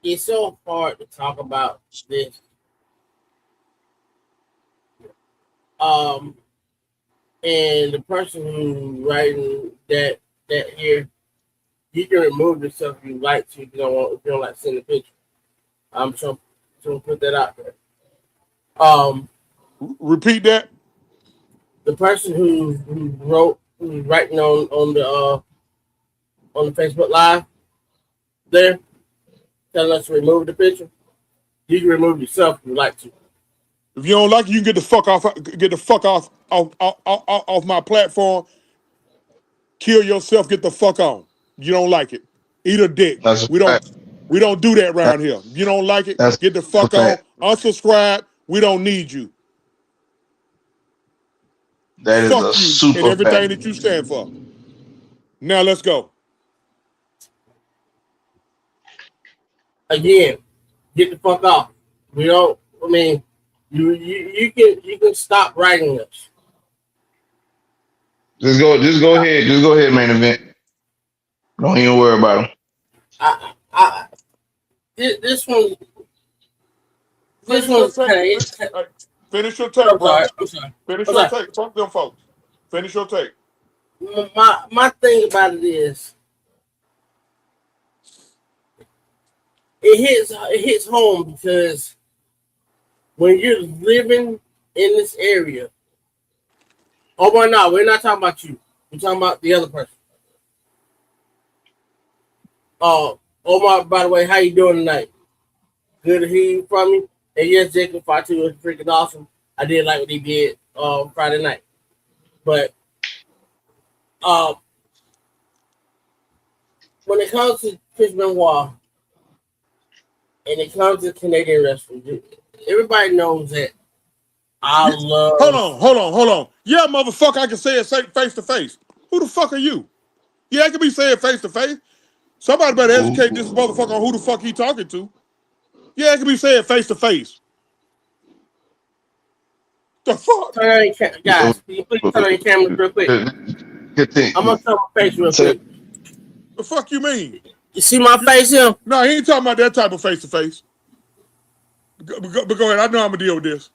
C: it's so hard to talk about this. And the person who's writing that here, you can remove yourself if you like to. If you don't like seeing the picture. I'm trying to put that out there.
A: Repeat that.
C: The person who's writing on the Facebook Live there, telling us to remove the picture. You can remove yourself if you like to.
A: If you don't like it, you can get the fuck off. Get the fuck off my platform. Kill yourself. Get the fuck on. You don't like it. Eat a dick.
B: That's a
A: We
B: fact.
A: don't do that
B: That,
A: around here. If you don't like it,
B: that's
A: get the
B: a
A: fuck on.
B: fact.
A: Unsubscribe. We don't need you.
B: That is
A: Fuck
B: a
A: you and
B: super fact.
A: everything that you stand for. Now let's go.
C: Again, get the fuck off. We don't. I mean, you can stop writing us.
B: Just go ahead, main event. Don't even worry about him.
C: This one's
A: Finish your
C: kind
A: take.
C: of.
A: Finish your take,
C: I'm
A: bro.
C: sorry. I'm sorry.
A: Finish
C: I'm
A: your
C: sorry.
A: take. Fuck them folks. Finish your take.
C: My thing about it is, it hits home because when you're living in this area. Oh my, no, we're not talking about you. We're talking about the other person. Omar, by the way, how you doing tonight? Good to hear you from me. And yes, Jacob Fatu was freaking awesome. I did like what he did Friday night. But when it comes to Chris Benoit and it comes to Canadian wrestling, everybody knows that I love.
A: Hold on. Yeah, motherfucker, I can say it face to face. Who the fuck are you? Yeah, I can be saying face to face. Somebody better educate this motherfucker on who the fuck he talking to. Yeah, I can be saying face to face. The fuck?
C: Guys, can you please turn on your cameras real quick? I'm gonna turn my face real quick.
A: The fuck you mean?
C: You see my face here?
A: No, he ain't talking about that type of face to face. But go ahead. I know I'm gonna deal with this.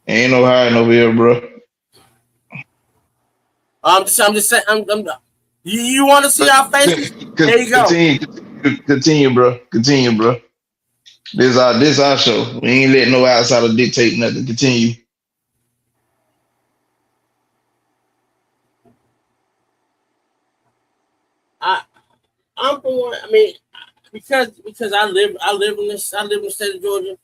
B: Ain't no hiding over here, bro.
C: I'm just saying. You want to see our faces? There you go.
B: Continue, bro. Continue, bro. This our show. We ain't letting no outsider dictate nothing. Continue.
C: I'm for. I mean, because I live in the state of Georgia.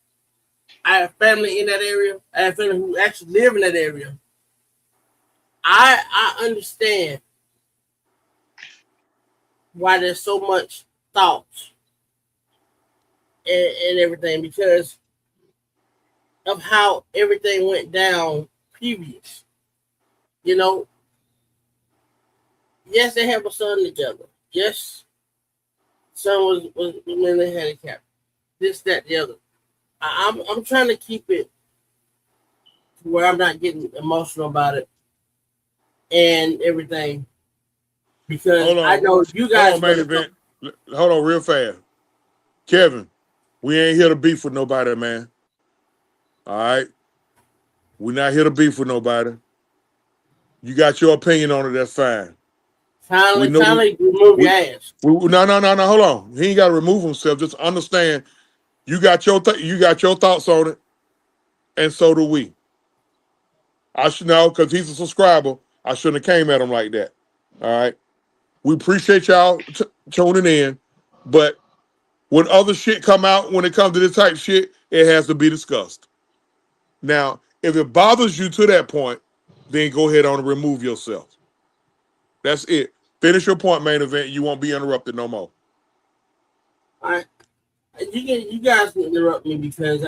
C: I have family in that area. I have family who actually live in that area. I understand why there's so much thought and everything because of how everything went down previous. You know, yes, they have a son together. Yes, son was mentally handicapped. This, that, the other. I'm trying to keep it to where I'm not getting emotional about it and everything because I know you guys.
A: Hold on, real fast, Kevin. We ain't here to beef with nobody, man. All right, we're not here to beef with nobody. You got your opinion on it. That's fine.
C: Finally, remove your ass.
A: No. Hold on. He ain't got to remove himself. Just understand. You got your thoughts on it, and so do we. I should know because he's a subscriber. I shouldn't have came at him like that. All right. We appreciate y'all tuning in, but when other shit come out, when it comes to this type shit, it has to be discussed. Now, if it bothers you to that point, then go ahead on and remove yourself. That's it. Finish your point, main event. You won't be interrupted no more.
C: All right, you guys can interrupt me because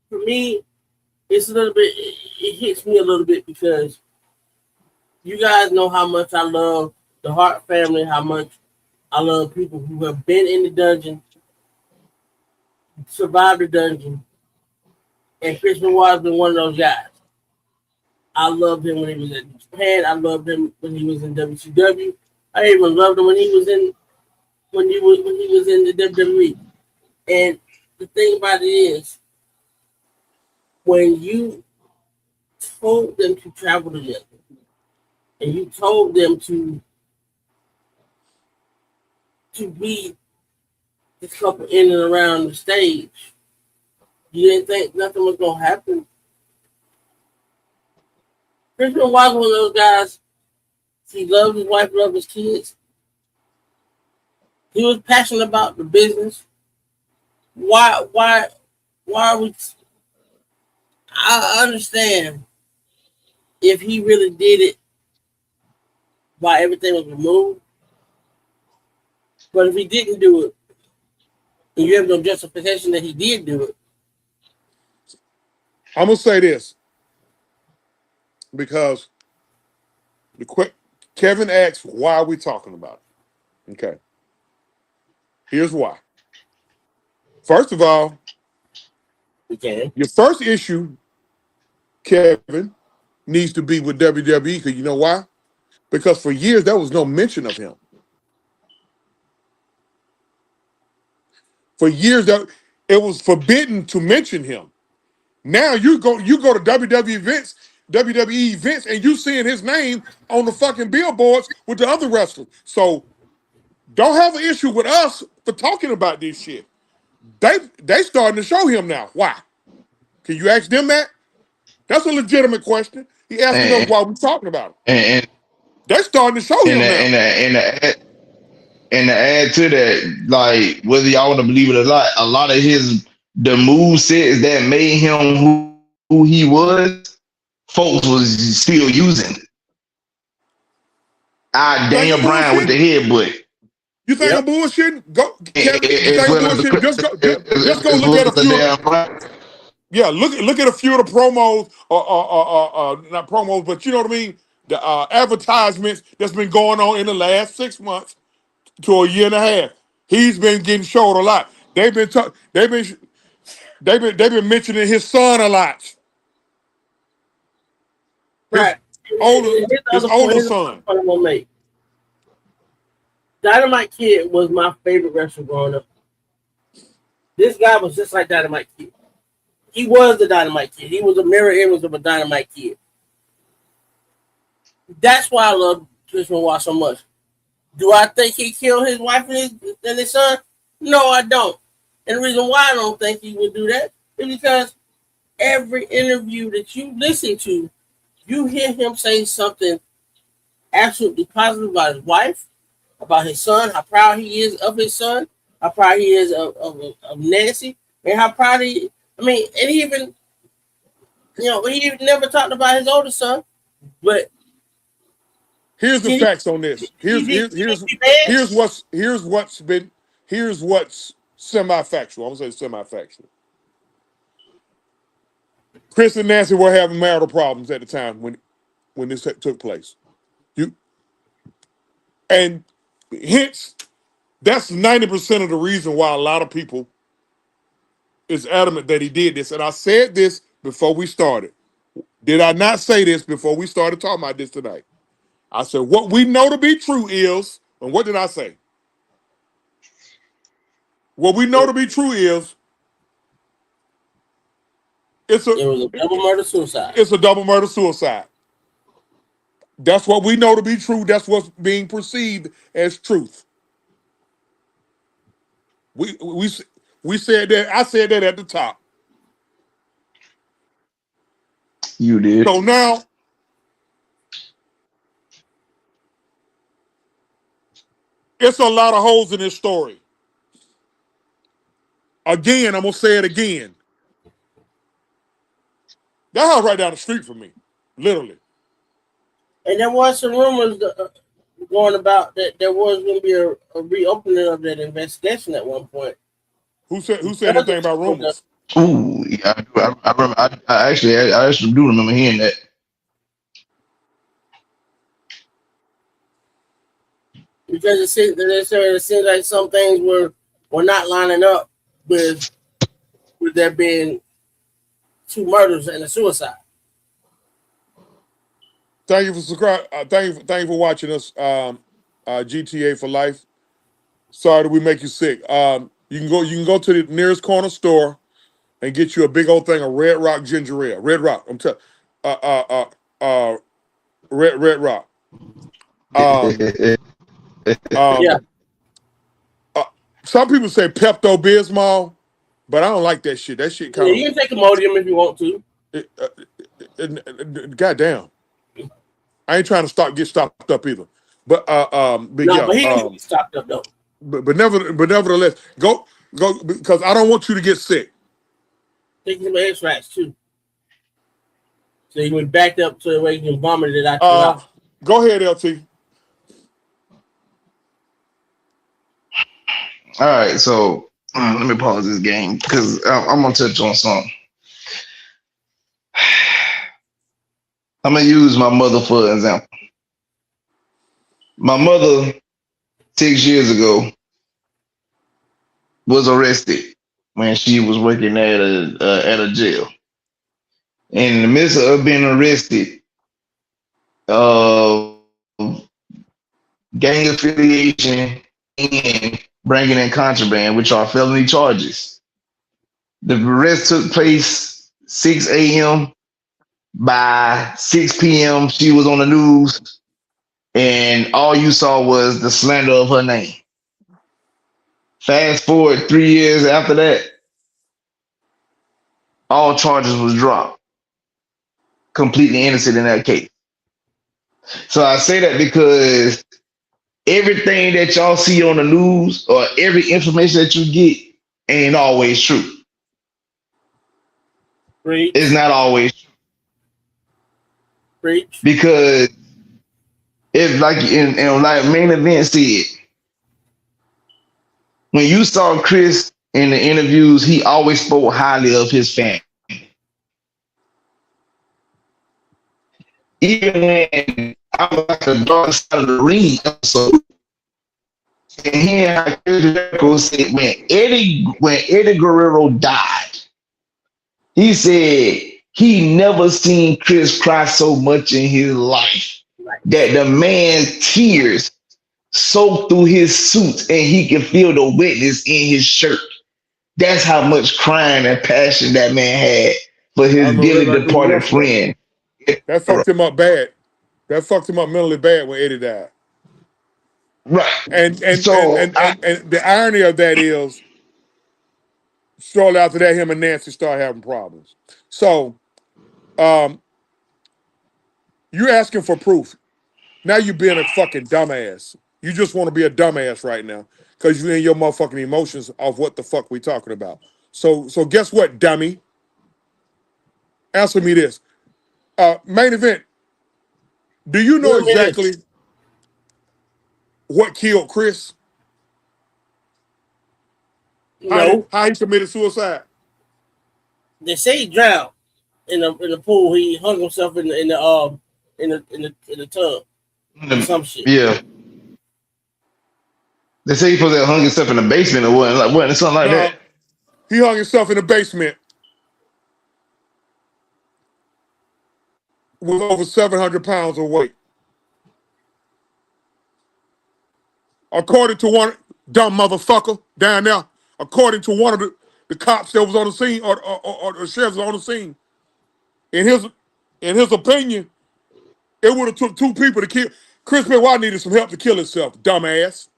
C: for me, it's a little bit. It hits me a little bit because you guys know how much I love the Hart family, how much I love people who have been in the dungeon, survived the dungeon, and Chris Benoit has been one of those guys. I loved him when he was in Japan. I loved him when he was in WCW. I even loved him when he was in the WWE. And the thing about it is, when you told them to travel together, and you told them to be this couple in and around the stage, you didn't think nothing was gonna happen. Chris Benoit was one of those guys. He loved his wife, loved his kids. He was passionate about the business. Why are we? I understand if he really did it while everything was removed, but if he didn't do it, and you have no justification that he did do it,
A: I'm gonna say this because Kevin asks, "Why are we talking about it?" Okay, here's why. First of all,
C: we can.
A: your first issue, Kevin, needs to be with WWE because you know why? Because for years there was no mention of him. For years that it was forbidden to mention him. Now you go to WWE events, and you seeing his name on the fucking billboards with the other wrestlers. So don't have an issue with us for talking about this shit. They starting to show him now. Why? Can you ask them that? That's a legitimate question. He asking us
B: And
A: why we talking about it.
B: and
A: They're starting to show
B: and
A: him
B: and
A: now.
B: and to add to that, like whether y'all want to believe it or not, a lot of the move sets that made him who he was, folks was still using.
A: You think
B: Daniel
A: I'm
B: Bryan with the
A: bullshitting?
B: headbutt.
A: You think I'm
C: Yep.
A: bullshitting? Go, Kevin. You
B: As
A: think I'm
B: well as
A: bullshitting? Just go
B: as
A: look
B: well
A: at a
B: as the
A: few.
B: damn Bryan.
A: Yeah, look at a few of the promos, not promos, but you know what I mean. The advertisements that's been going on in the last 6 months to a year and a half. He's been getting showed a lot. They've been mentioning his son a lot. His
C: Right.
A: older
C: Here's the
A: his
C: other point.
A: older
C: Here's the
A: son.
C: point I'm gonna make. Dynamite Kid was my favorite wrestler growing up. This guy was just like Dynamite Kid. He was the Dynamite Kid. He was a mirror image of a Dynamite Kid. That's why I love Chris Benoit so much. Do I think he killed his wife and his son? No, I don't. And the reason why I don't think he would do that is because every interview that you listen to, you hear him say something absolutely positive about his wife, about his son, how proud he is of his son, how proud he is of Nancy, and how proud he. I mean, and he even, he never talked about his older son, but
A: Here's the
C: did he?
A: facts on this.
C: Did he, did he be bad?
A: Here's what's semi-factual. I'm gonna say semi-factual. Chris and Nancy were having marital problems at the time when this took place. You and hence that's 90% of the reason why a lot of people is adamant that he did this. And I said this before we started. Did I not say this before we started talking about this tonight? I said what we know to be true is, and what did I say? What we know to be true is it's a
C: It was a double murder suicide.
A: it's a double murder suicide. That's what we know to be true. That's what's being perceived as truth. We we we said that. I said that at the top.
B: You did.
A: So now it's a lot of holes in this story. Again, I'm gonna say it again. That house right down the street from me, literally.
C: And there was some rumors going about that there was going to be a reopening of that investigation at one point.
A: Who said anything about rumors?
B: Ooh, yeah, I remember. I actually do remember hearing that.
C: Because it seems like some things were not lining up with there being two murders and a suicide.
A: Thank you for subscribe. Thank you for watching us. GTA for life. Sorry that we make you sick. You can go to the nearest corner store and get you a big old thing of Red Rock ginger ale. Red Rock. I'm telling. Red Rock. Um,
C: Yeah,
A: um, some people say Pepto Bismol, but I don't like that shit. That shit
C: yeah,
A: kind
C: you can take Imodium if you want to.
A: of, goddamn. I ain't trying to get stopped up either. But
C: No,
A: yeah,
C: but he don't get stopped up though.
A: nevertheless, go because I don't want you to get sick.
C: Take some extracts too, so you can back up to the way you can vomit it out your mouth.
A: Go ahead, LT.
B: All right, so let me pause this game because I'm gonna touch on something. I'm gonna use my mother for an example. My mother 6 years ago was arrested when she was working at a jail. In the midst of being arrested, uh, gang affiliation and bringing in contraband, which are felony charges. The arrest took place 6 a.m. By 6 p.m., she was on the news, and all you saw was the slander of her name. Fast forward 3 years after that, all charges was dropped. Completely innocent in that case. So I say that because everything that y'all see on the news or every information that you get ain't always true.
C: Preach,
B: It's not always true.
C: preach.
B: Because if like main event said, when you saw Chris in the interviews, he always spoke highly of his family. Even when I was like the dark side of the ring episode, and he and Chris Jericho said when Eddie Guerrero died, he said he never seen Chris cry so much in his life. That the man's tears soaked through his suit and he could feel the wetness in his shirt. That's how much crying and passion that man had for
A: I
B: his
A: remember
B: dearly
A: that like it was
B: departed
A: yesterday.
B: friend.
A: That fucked him up bad. That fucked him up mentally bad when Eddie died.
B: Right. So
A: And the irony of that is, shortly after that, him and Nancy started having problems. So, you're asking for proof. Now you're being a fucking dumbass. You just want to be a dumbass right now because you're in your motherfucking emotions of what the fuck we talking about. So guess what, dummy? Answer me this. Main event. Do you know exactly what killed Chris?
C: No,
A: How he committed suicide?
C: they say he drowned in the pool. He hung himself in the tub or some shit.
B: yeah, they say he supposed to have hung himself in the basement or what, something like
A: No,
B: that.
A: he hung himself in the basement with over 700 pounds of weight. According to one dumb motherfucker down there, according to one of the cops that was on the scene or the sheriffs on the scene, in his opinion, it would have took two people to kill. Chris Benoit needed some help to kill himself, dumbass.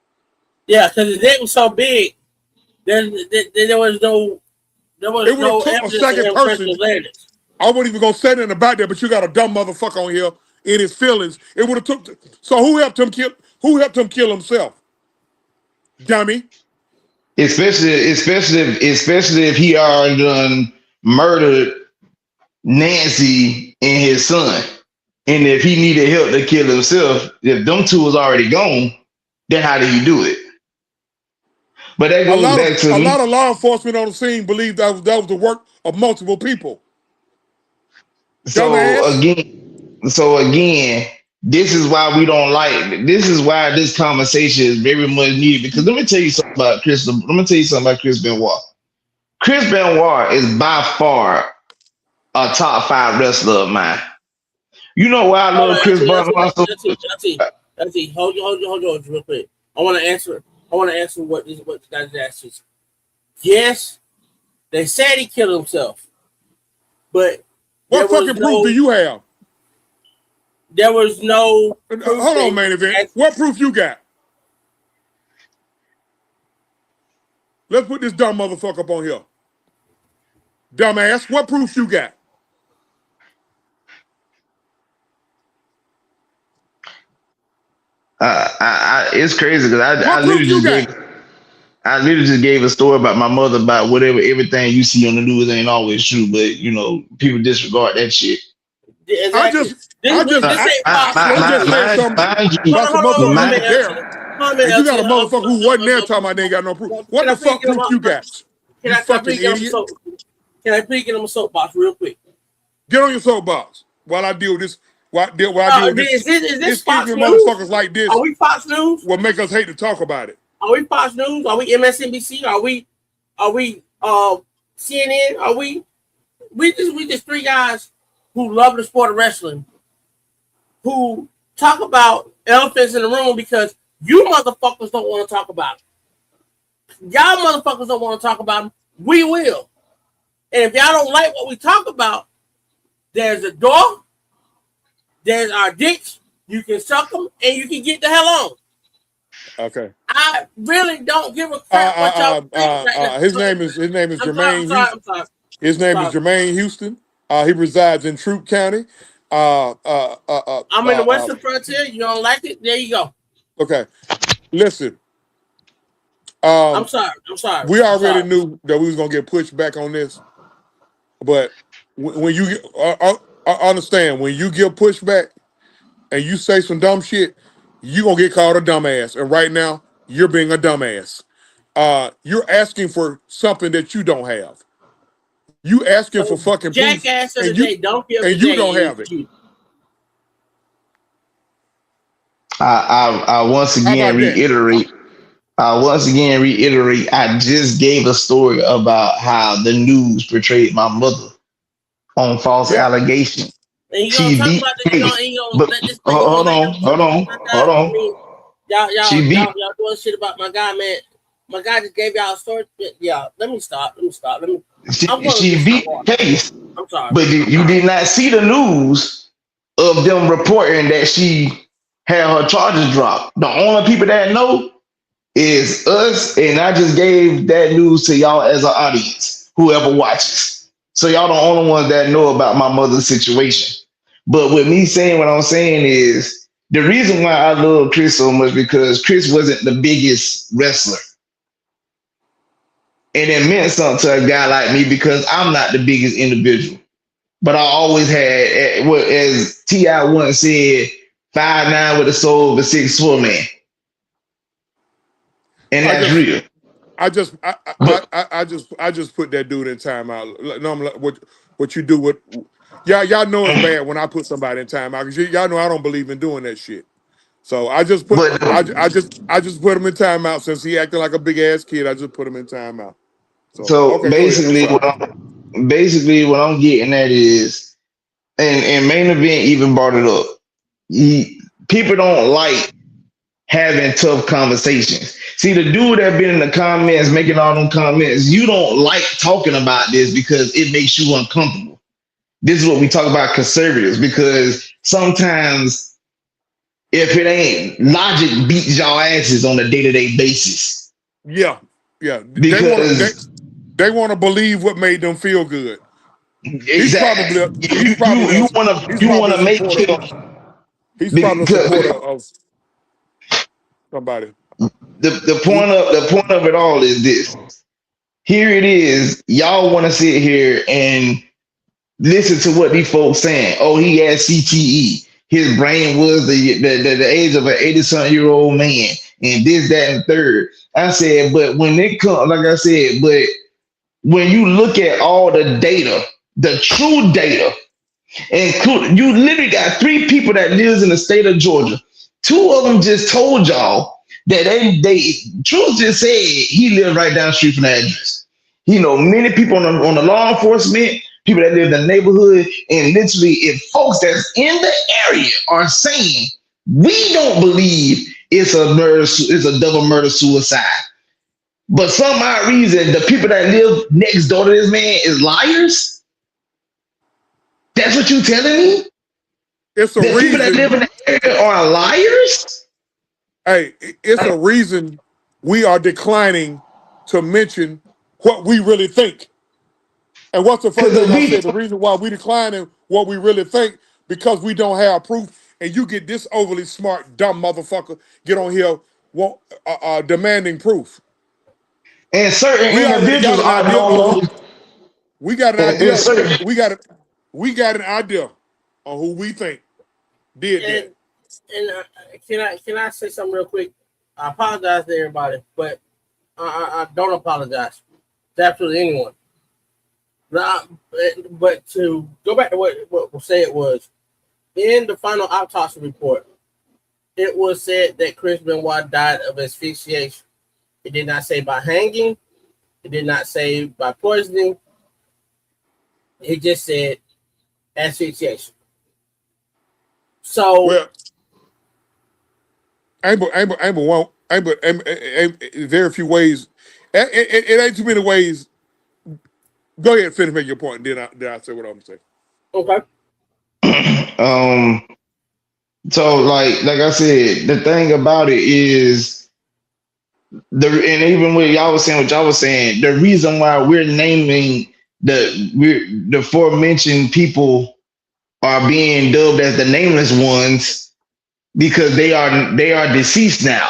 C: Yeah, because his neck was so big, there was no
A: It would have took a
C: evidence of
A: second
C: him pressing
A: person.
C: his larynx.
A: I wasn't even gonna say anything about that, but you got a dumb motherfucker on here in his feelings. It would have took. So who helped him kill? Who helped him kill himself? Dummy.
B: Especially if he already done murdered Nancy and his son. And if he needed help to kill himself, if them two was already gone, then how do you do it? But that goes back to
A: A lot
B: me.
A: of law enforcement on the scene believe that was the work of multiple people.
B: So
A: Dumbass.
B: again, this is why we don't like. This is why this conversation is very much needed. Because let me tell you something about Chris. Let me tell you something about Chris Benoit. Chris Benoit is by far a top 5 wrestler of mine. You know why I
C: Hold
B: love
C: on,
B: Chris Benoit so
C: LT, hold on, real quick. I want to answer what the guy asked us. Yes, they said he killed himself, but
A: what fucking proof do you have?
C: There was no.
A: Hold on, main event. What proof you got? Let's put this dumb motherfucker up on here. Dumbass, what proof you got?
B: It's crazy because
A: I
B: literally just gave a story about my mother about whatever everything you see on the news ain't always true, but you know people disregard that shit.
C: Exactly.
A: I just said something about some motherfucker there. You got a motherfucker who wasn't there talking about they ain't got no proof. What the fuck proof you got? You fucking idiot.
C: Can I please get on my soapbox real quick?
A: Get on your soapbox while I deal with this. While I deal with this.
C: Is this Fox News?
A: Motherfuckers like this.
C: Are we Fox News?
A: Will make us hate to talk about it.
C: Are we Fox News? Are we MSNBC? Are we CNN? Are we just three guys who love the sport of wrestling, who talk about elephants in the room because you motherfuckers don't want to talk about them. Y'all motherfuckers don't want to talk about them. We will. And if y'all don't like what we talk about, there's a door, there's our dicks, you can suck them, and you can get the hell on.
A: Okay.
C: I really don't give a crap what y'all think right now.
A: His name is Jermaine Houston.
C: I'm sorry.
A: His name is Jermaine Houston. He resides in Troup County. I'm
C: in the Western Frontier. You don't like it? There you go.
A: Okay. Listen.
C: I'm sorry.
A: We already knew that we was gonna get pushed back on this, but when you understand when you get pushed back and you say some dumb shit, you gonna get called a dumbass. And right now, you're being a dumbass. You're asking for something that you don't have. You asking for fucking proof, and you don't have it.
B: I once again reiterate. I just gave a story about how the news portrayed my mother on false allegations. She beat case. Hold on.
C: Y'all doing shit about my guy, man. My guy just gave y'all a story. Yeah, let me stop.
B: She beat the case.
C: I'm sorry.
B: But you did not see the news of them reporting that she had her charges dropped. The only people that know is us, and I just gave that news to y'all as an audience, whoever watches. So y'all the only ones that know about my mother's situation. But with me saying what I'm saying is the reason why I love Chris so much because Chris wasn't the biggest wrestler. And it meant something to a guy like me because I'm not the biggest individual. But I always had, as T.I. once said, 5'9" with a soul of a 6'4" man. And that's real.
A: I just put that dude in timeout. No, what you do with y'all know it's bad when I put somebody in timeout because y'all know I don't believe in doing that shit. So I just put I just put him in timeout since he acting like a big ass kid. I just put him in timeout.
B: So basically what I'm getting at is, and main event even brought it up. People don't like having tough conversations. See, the dude that been in the comments making all them comments, you don't like talking about this because it makes you uncomfortable. This is what we talk about conservatives, because sometimes if it ain't, logic beats y'all asses on a day-to-day basis.
A: Yeah.
B: Because
A: they want to believe what made them feel good.
B: Exactly.
A: You want to make him. He's probably a supporter of somebody.
B: The point of it all is this. Here it is. Y'all want to sit here and listen to what these folks saying. Oh, he has CTE. his brain was the age of an 80-something-year-old man, and this, that, and third. I said, but when it comes, like I said, but when you look at all the data, the true data, and you literally got 3 people that lives in the state of Georgia. 2 of them just told y'all that they Truth just said he lived right down the street from the address. You know, many people on the law enforcement, people that live in the neighborhood, and literally, if folks that's in the area are saying we don't believe it's a murder, it's a double murder suicide, but some odd reason the people that live next door to this man is liars. That's what you telling me?
A: It's a
B: The people that live in
A: reason.
B: the area are liars?
A: Hey, it's a reason we are declining to mention what we really think. And what's the first thing I said? The reason why we declining what we really think, because we don't have proof. And you get this overly smart, dumb motherfucker get on here demanding proof.
B: And certain
A: We already got
B: individuals
A: an
B: are
A: idea
B: no
A: on
B: longer.
A: who. We got an
B: And
A: idea.
B: certain,
A: We got an idea on who we think did that.
C: And can I say something real quick? I apologize to everybody, but I don't apologize to absolutely anyone. But to go back to what was said was, in the final autopsy report, it was said that Chris Benoit died of asphyxiation. It did not say by hanging. It did not say by poisoning. It just said asphyxiation. So,
A: Well, very few ways. It ain't too many ways. Go ahead and finish making your point, and then I say what I'm saying.
C: okay.
B: so like I said, the thing about it is and even what y'all was saying, the reason why we're naming the aforementioned people are being dubbed as the nameless ones because they are deceased now.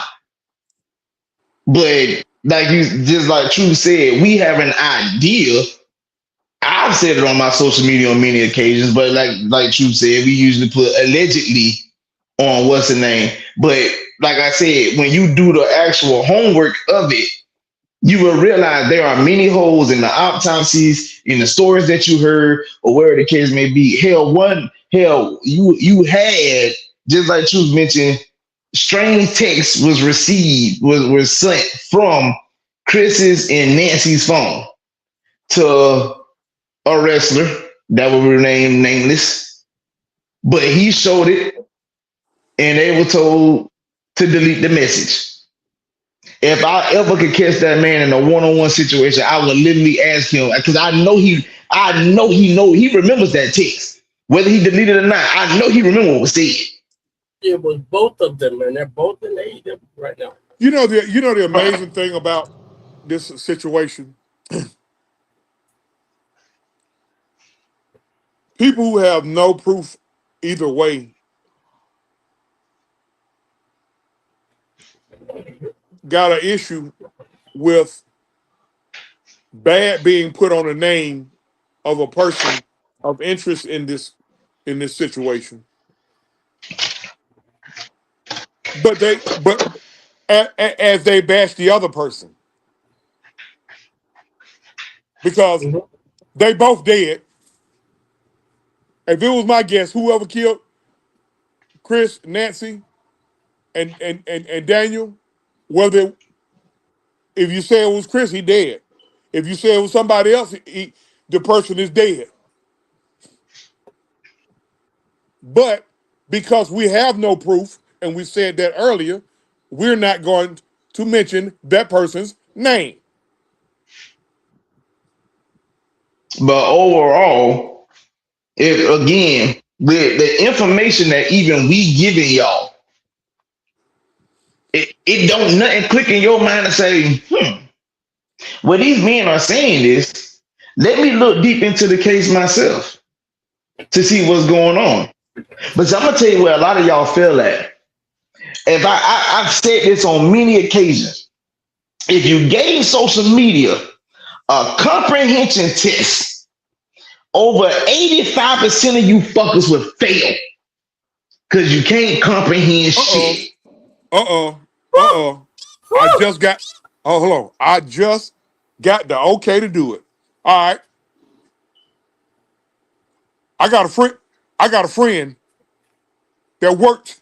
B: But like you just like True said, we have an idea. I've said it on my social media on many occasions, but like True said, we usually put allegedly on what's the name. But like I said, when you do the actual homework of it, you will realize there are many holes in the autopsies, in the stories that you heard, or where the case may be. You had, just like Truth mentioned, strange text was sent from Chris's and Nancy's phone to a wrestler that will remain nameless, but he showed it, and they were told to delete the message. If I ever could catch that man in a one-on-one situation, I would literally ask him, because I know he remembers that text. Whether he deleted it or not, I know he remembers what was said.
C: It was both of them, and they're both in AEW right now.
A: You know the amazing thing about this situation? People who have no proof either way got an issue with bad being put on a name of a person of interest in this situation. But as they bash the other person, because they both dead. If it was my guess, whoever killed Chris, Nancy, and Daniel, whether if you say it was Chris, he dead. If you say it was somebody else, the person is dead. But because we have no proof, and we said that earlier, we're not going to mention that person's name.
B: But overall, with the information that even we giving y'all, it don't nothing click in your mind to say, well, these men are saying this. Let me look deep into the case myself to see what's going on. But I'm gonna tell you where a lot of y'all feel at. If I've said this on many occasions, if you gave social media a comprehension test, over 85% of you fuckers would fail. because you can't comprehend shit.
A: I just got. Oh, hold on. I just got the okay to do it. All right. I got a friend. I got a friend that worked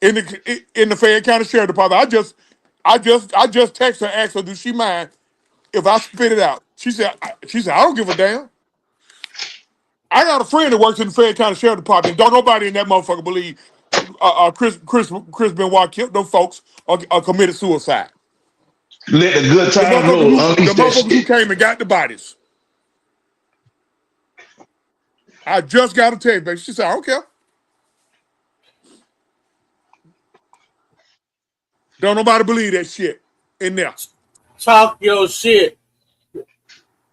A: in the Fayette County Sheriff Department. I just texted her, asked her, does she mind if I spit it out? She said, I don't give a damn. I got a friend that works in the Fayette County Sheriff Department. Don't nobody in that motherfucker believe Chris Benoit killed them folks or committed suicide.
B: Let the good
A: The
B: times
A: motherfuckers
B: roll.
A: who the
B: Unleash that
A: motherfuckers who
B: shit.
A: came and got the bodies. I just got a text, baby. She said, I don't care. Don't nobody believe that shit in there.
C: Talk your shit.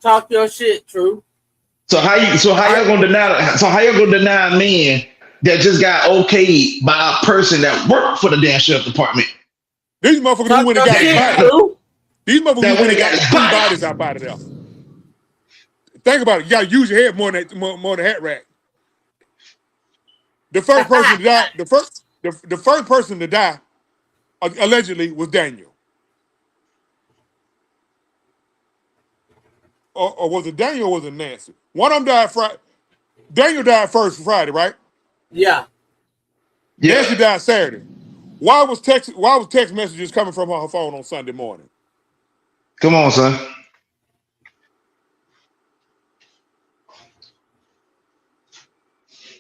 C: Talk your shit, True.
B: So how y'all gonna deny? So how y'all gonna deny a man that just got okayed by a person that worked for the damn sheriff department?
A: These motherfuckers who
C: Talk
A: went and
C: your
A: got his
C: shit,
A: body.
C: True.
A: These motherfuckers
B: That
A: who went
B: went
A: and
B: and
A: got
B: got
A: the
B: his
A: three
B: body.
A: bodies out of there. Think about it. You gotta use your head more than hat rack. The first person to die, the first person to die allegedly was Daniel. Or was it Daniel or was it Nancy? One of them died Friday. Daniel died first Friday, right?
C: Yeah.
B: Yeah.
A: Nancy died Saturday. Why was text messages coming from her phone on Sunday morning?
B: Come on, son.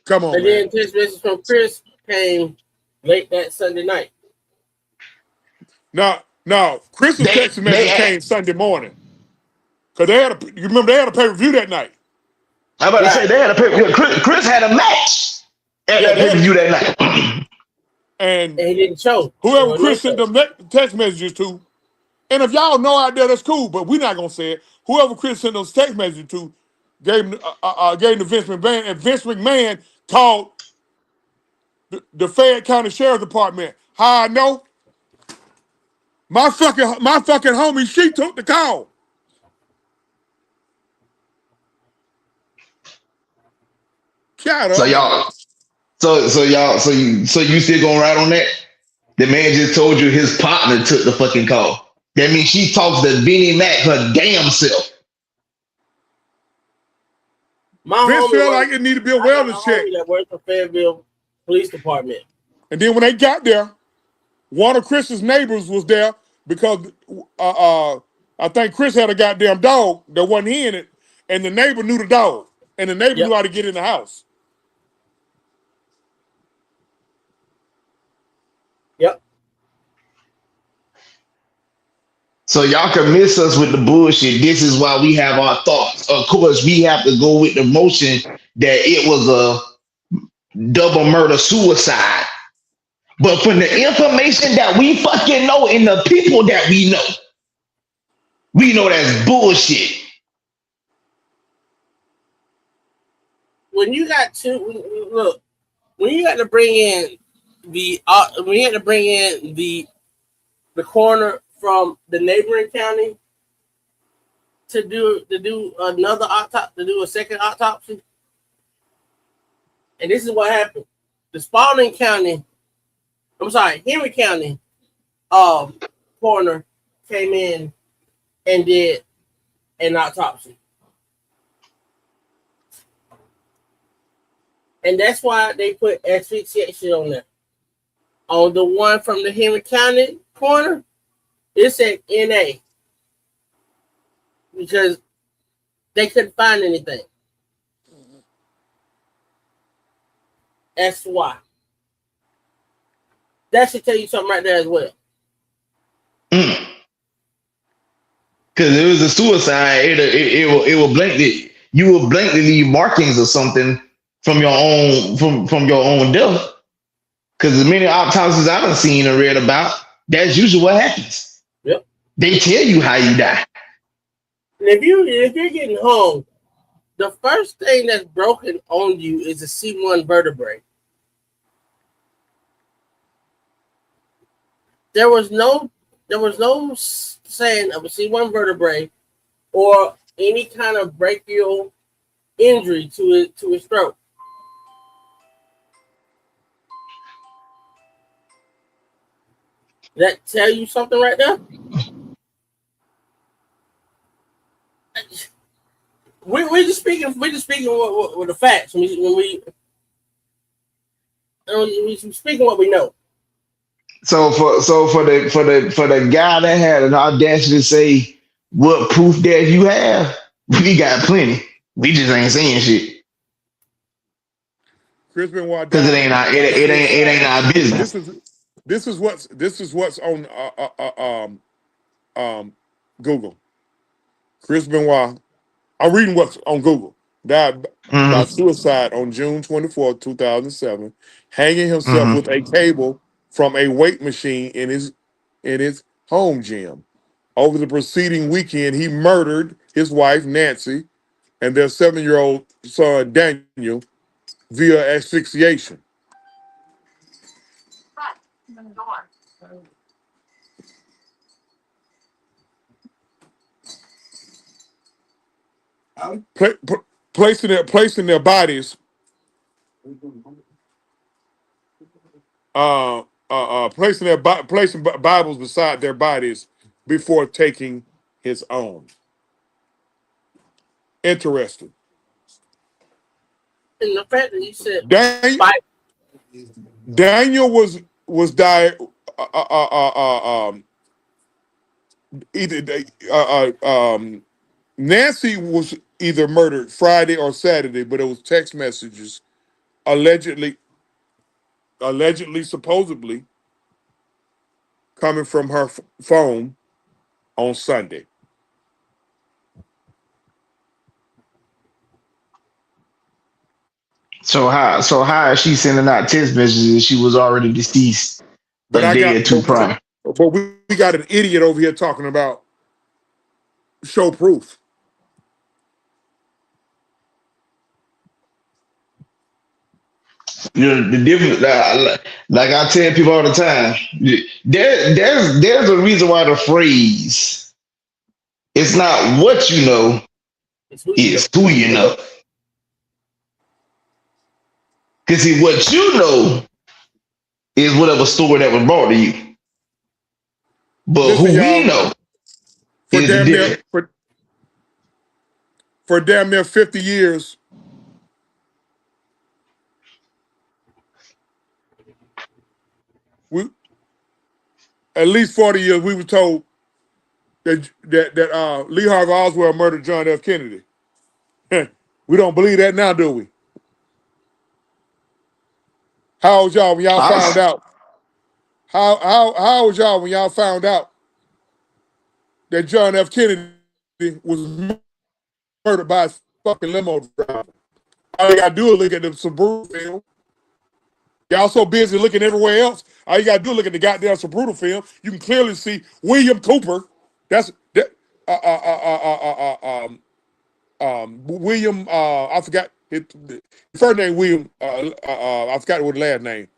A: Come on,
C: And
A: man.
C: then text message from Chris came late that Sunday night.
A: Now, Chris's text
B: They
A: message
B: had,
A: came Sunday morning. Cause you remember they had a pay-per-view that night.
B: I'm about to say
C: Right.
B: they had a pay. Chris had a match at
A: Yeah,
B: that
A: they
B: pay
A: had
B: per
A: a
B: view that night.
A: and
C: And he didn't show. There
A: whoever
C: was no
A: Chris sent
C: show.
A: them text messages to, and if y'all know out there, that's cool, but we're not gonna say it. Whoever Chris sent those text messages to gave him to Vince McMahon, and Vince McMahon called the Fayette County Sheriff Department. How I know? My fucking homie, she took the call. Shut
B: So
A: up, man.
B: y'all, so you still gonna ride on that? The man just told you his partner took the fucking call. That means she talks to Benny Mac her damn self.
C: My
A: Vince
C: homie
A: felt
C: works.
A: like it needed to be a
C: I got a
A: wellness check.
C: homie that works for Fayetteville Police Department.
A: And then when they got there, one of Chris's neighbors was there because I think Chris had a goddamn dog that wasn't he in it, and the neighbor knew the dog, and the neighbor knew
C: Yep.
A: how to get in the house.
C: Yep.
B: So y'all can miss us with the bullshit. This is why we have our thoughts. Of course, we have to go with the motion that it was a double murder suicide. But from the information that we fucking know and the people that we know that's bullshit.
C: When you got to look, when you got to bring in when you had to bring in the coroner from the neighboring county to do another autopsy, to do a second autopsy, and this is what happened. The Henry County coroner came in and did an autopsy. And that's why they put asphyxiation on there. On the one from the Henry County coroner, it said NA because they couldn't find anything. That's why. That should tell you something right there as well.
B: Because it was a suicide, it will blankly you will blankly leave markings or something from your own death. Because the many autopsies I've seen and read about, that's usually what happens.
C: Yep.
B: They tell you how you die.
C: And if you're getting home, the first thing that's broken on you is a C1 vertebrae. There was no saying of a C1 vertebrae or any kind of brachial injury to his throat. That tell you something right there? We're just speaking with the facts. We speaking what we know.
B: So for the guy that had an audacity to say what proof that you have, we got plenty. We just ain't saying shit
A: Chris Benoit
B: because it
A: died
B: ain't our it,
A: of
B: it ain't it ain't
A: suicide.
B: our
A: This
B: business.
A: is this is what's on Google. Chris Benoit. I'm reading what's on Google. Died by
B: Mm-hmm.
A: suicide on June 24th, 2007, hanging himself with
B: Mm-hmm.
A: a cable from a weight machine in his home gym. Over the preceding weekend, he murdered his wife Nancy and their 7-year-old son Daniel via asphyxiation. Pla- pl- placing their bodies placing Bibles beside their bodies before taking his own. Interesting.
C: And the fact that he said,
A: Daniel,
C: "Bye."
A: Daniel was died. Either Nancy was either murdered Friday or Saturday, but it was text messages allegedly, supposedly coming from her phone on Sunday.
B: So how is she sending out text messages if she was already deceased
A: But
B: a
A: I
B: day or
A: got,
B: two prior?
A: but we got an idiot over here talking about show proof.
B: You know, the difference, like I tell people all the time, there's a reason why the phrase it's not what you know,
C: It's who you
B: it's
C: know.
B: who you know. Because see, what you know is whatever story that was brought to you. But
A: Listen,
B: who we
A: y'all,
B: know
A: for
B: is the
A: damn near
B: difference.
A: for damn near 50 years, we at least 40 years, we were told that Lee Harvey Oswald murdered John F. Kennedy. We don't believe that now, do we? How old y'all when y'all
B: I
A: found
B: was,
A: out? How old y'all when y'all found out that John F. Kennedy was murdered by a fucking limo driver? All you gotta do is look at the Subaru film. Y'all so busy looking everywhere else. All you gotta do is look at the goddamn Subaru film. You can clearly see William Cooper. That's that. William. I forgot his first name. William. I forgot what the last name.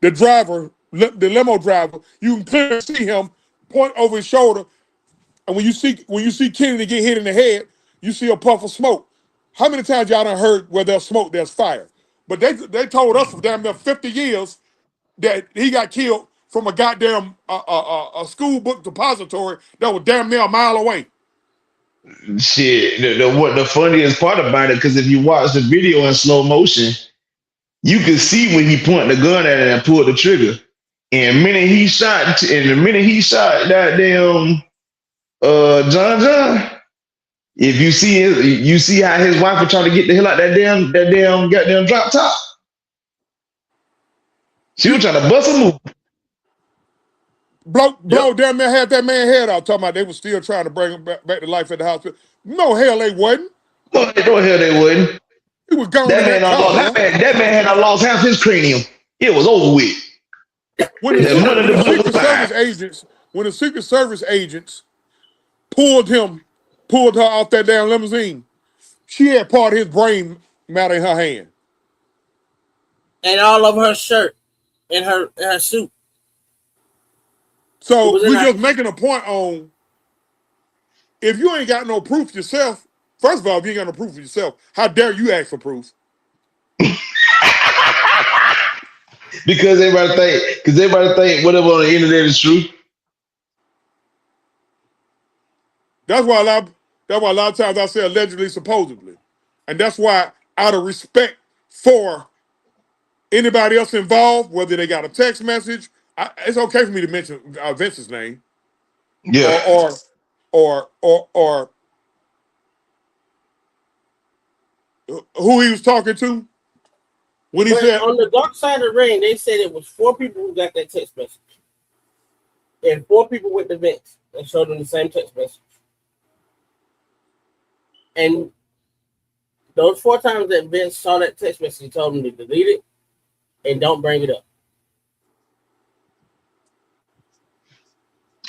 A: The driver, the limo driver. You can clearly see him point over his shoulder. And when you see Kennedy get hit in the head, you see a puff of smoke. How many times y'all done heard where there's smoke, there's fire? But they told us for damn near 50 years that he got killed from a goddamn a school book depository that was damn near a mile away.
B: shit. What the funniest part about it, because if you watch the video in slow motion, you can see when he pointed the gun at it and pulled the trigger. And the minute he shot that damn John, if you see how his wife was trying to get the hell out that damn goddamn drop top. She was
A: You
B: trying to bust a move.
A: blow
B: Yep.
A: damn near had that man head out talking about they were still trying to bring him back to life at the hospital. No hell they wasn't.
B: No hell they wouldn't.
A: He was gone
B: That
A: in
B: man
A: that
B: done
A: car,
B: lost
A: bro.
B: that man had done lost half his cranium. It was over with.
A: When the
B: The money
A: when
B: the
A: the
B: bullet was
A: Secret Service
B: fine.
A: agents when the Secret Service agents pulled her off that damn limousine, she had part of his brain matter in her hand.
C: And all of her shirt and her suit. It
A: So
C: was in
A: we
C: her.
A: just making a point on if you ain't got no proof yourself. First of all, if you ain't got no proof of yourself, how dare you ask for proof?
B: Because everybody think whatever on the internet is true.
A: That's why a lot of times I say allegedly, supposedly, and that's why out of respect for anybody else involved, whether they got a text message, it's okay for me to mention Vince's name
B: Yeah.
A: or who he was talking to when he
C: But
A: said.
C: on the dark side of the ring, they said it was 4 people who got that text message. And 4 people with the Vince that showed them the same text message. And those 4 times that Vince saw that text message, he told him to delete it and don't bring it up.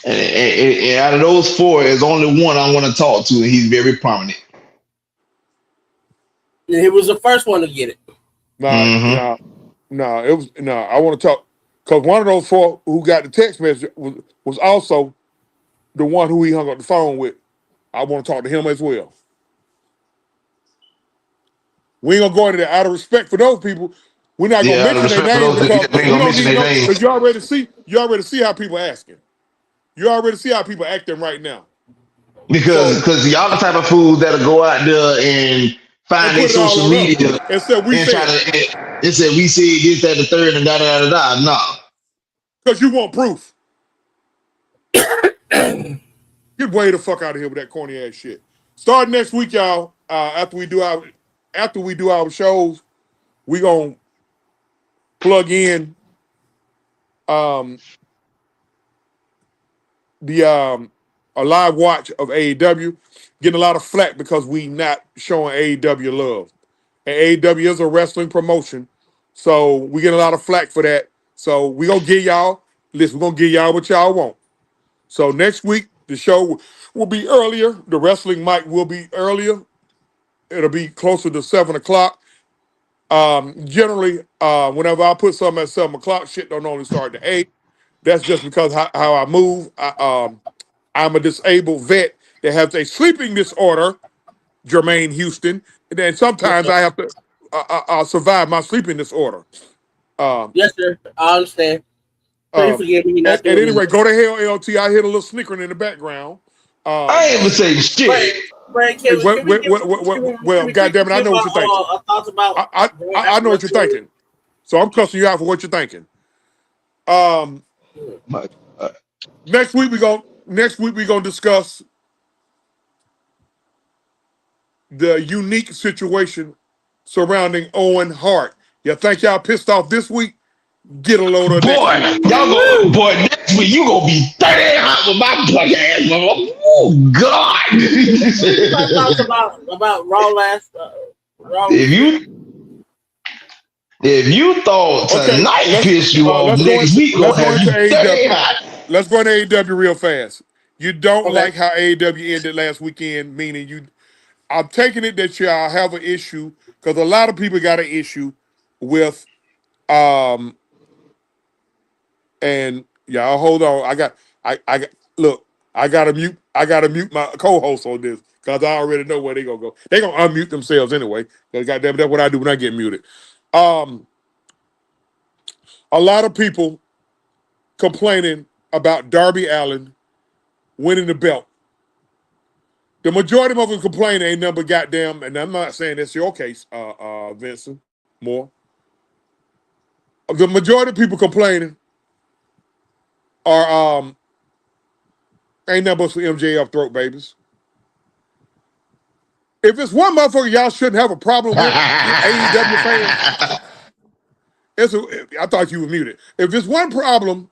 B: And out of those 4, there's only one I want to talk to, and he's very prominent.
C: And he was the first one to get it.
A: No. It was no. I want to talk because one of those 4 who got the text message was also the one who he hung up the phone with. I want to talk to him as well. We ain't gonna go into that out of respect for those people. We're not gonna
B: Yeah, out of
A: mention their
B: respect for
A: names
B: those that
A: because
B: ain't
A: we
B: gonna
A: don't
B: mention
A: need
B: their
A: no. Because
B: names.
A: you already see how people asking. You already see how people acting right now.
B: Because y'all the type of fools that'll go out there and
A: And
B: find their
A: put it all
B: social
A: on us
B: media
A: and said we
B: and try
A: said
B: to and say we said this, that, the third, and da da da da. No.
A: because you want proof. Get way the fuck out of here with that corny ass shit. Starting next week, y'all. After we do our shows, we gonna plug in the a live watch of AEW. Getting a lot of flack because we not showing AEW love. And AEW is a wrestling promotion, so we get a lot of flack for that. So we gonna give y'all. Listen, we're gonna give y'all what y'all want. So next week the show will be earlier. The wrestling mic will be earlier. It'll be closer to 7:00. Generally, whenever I put something at 7:00, shit don't only start at 8. That's just because how I move. I'm a disabled vet that has a sleeping disorder, Jermaine Houston, and then
C: Yes,
A: sometimes
C: sir.
A: I have to survive my sleeping disorder. Um,
C: Yes, sir. I understand. Please
A: um,
C: forgive me. You're not
A: at
C: doing
A: any rate,
C: it.
A: go to hell, LT. I hear a little snickering in the background.
B: I
A: Um,
B: ain't even saying shit.
C: Brad,
A: hey,
C: can we
A: God damn it, I
C: give
A: know what you're thinking.
C: our thoughts about going
A: I
C: after
A: know what you're
C: WrestleMania?
A: thinking. So I'm cussing you out for what you're thinking. Um,
B: My God.
A: next week we gonna discuss the unique situation surrounding Owen Hart. You think y'all pissed off this week? Get a load of next
B: Boy,
A: week.
B: y'all go,
C: Woo!
B: boy, next week you gonna be 30 hot with my black ass. Oh God.
C: What is our thoughts about Raw last Raw
B: if
C: weekend?
B: you if you thought
A: Okay,
B: tonight pissed you off, next week
A: let's
B: gonna
A: go
B: have
A: into
B: you 30
A: AEW.
B: hot.
A: Let's go into AEW real fast. You don't
C: Okay.
A: like how AEW ended last weekend, meaning you. I'm taking it that y'all have an issue because a lot of people got an issue with um and y'all hold on. I got look. I gotta mute my co-host on this because I already know where they gonna go. They gonna unmute themselves anyway. Because goddamn, that's what I do when I get muted. Um, a lot of people complaining about Darby Allin winning the belt. The majority of them complaining ain't nothing but goddamn, and I'm not saying that's your case, Vincent Moore. The majority of people complaining are ain't nothing but for MJF throat babies. If it's one motherfucker y'all shouldn't have a problem with, you AEW fans, I thought you were muted. If it's one problem,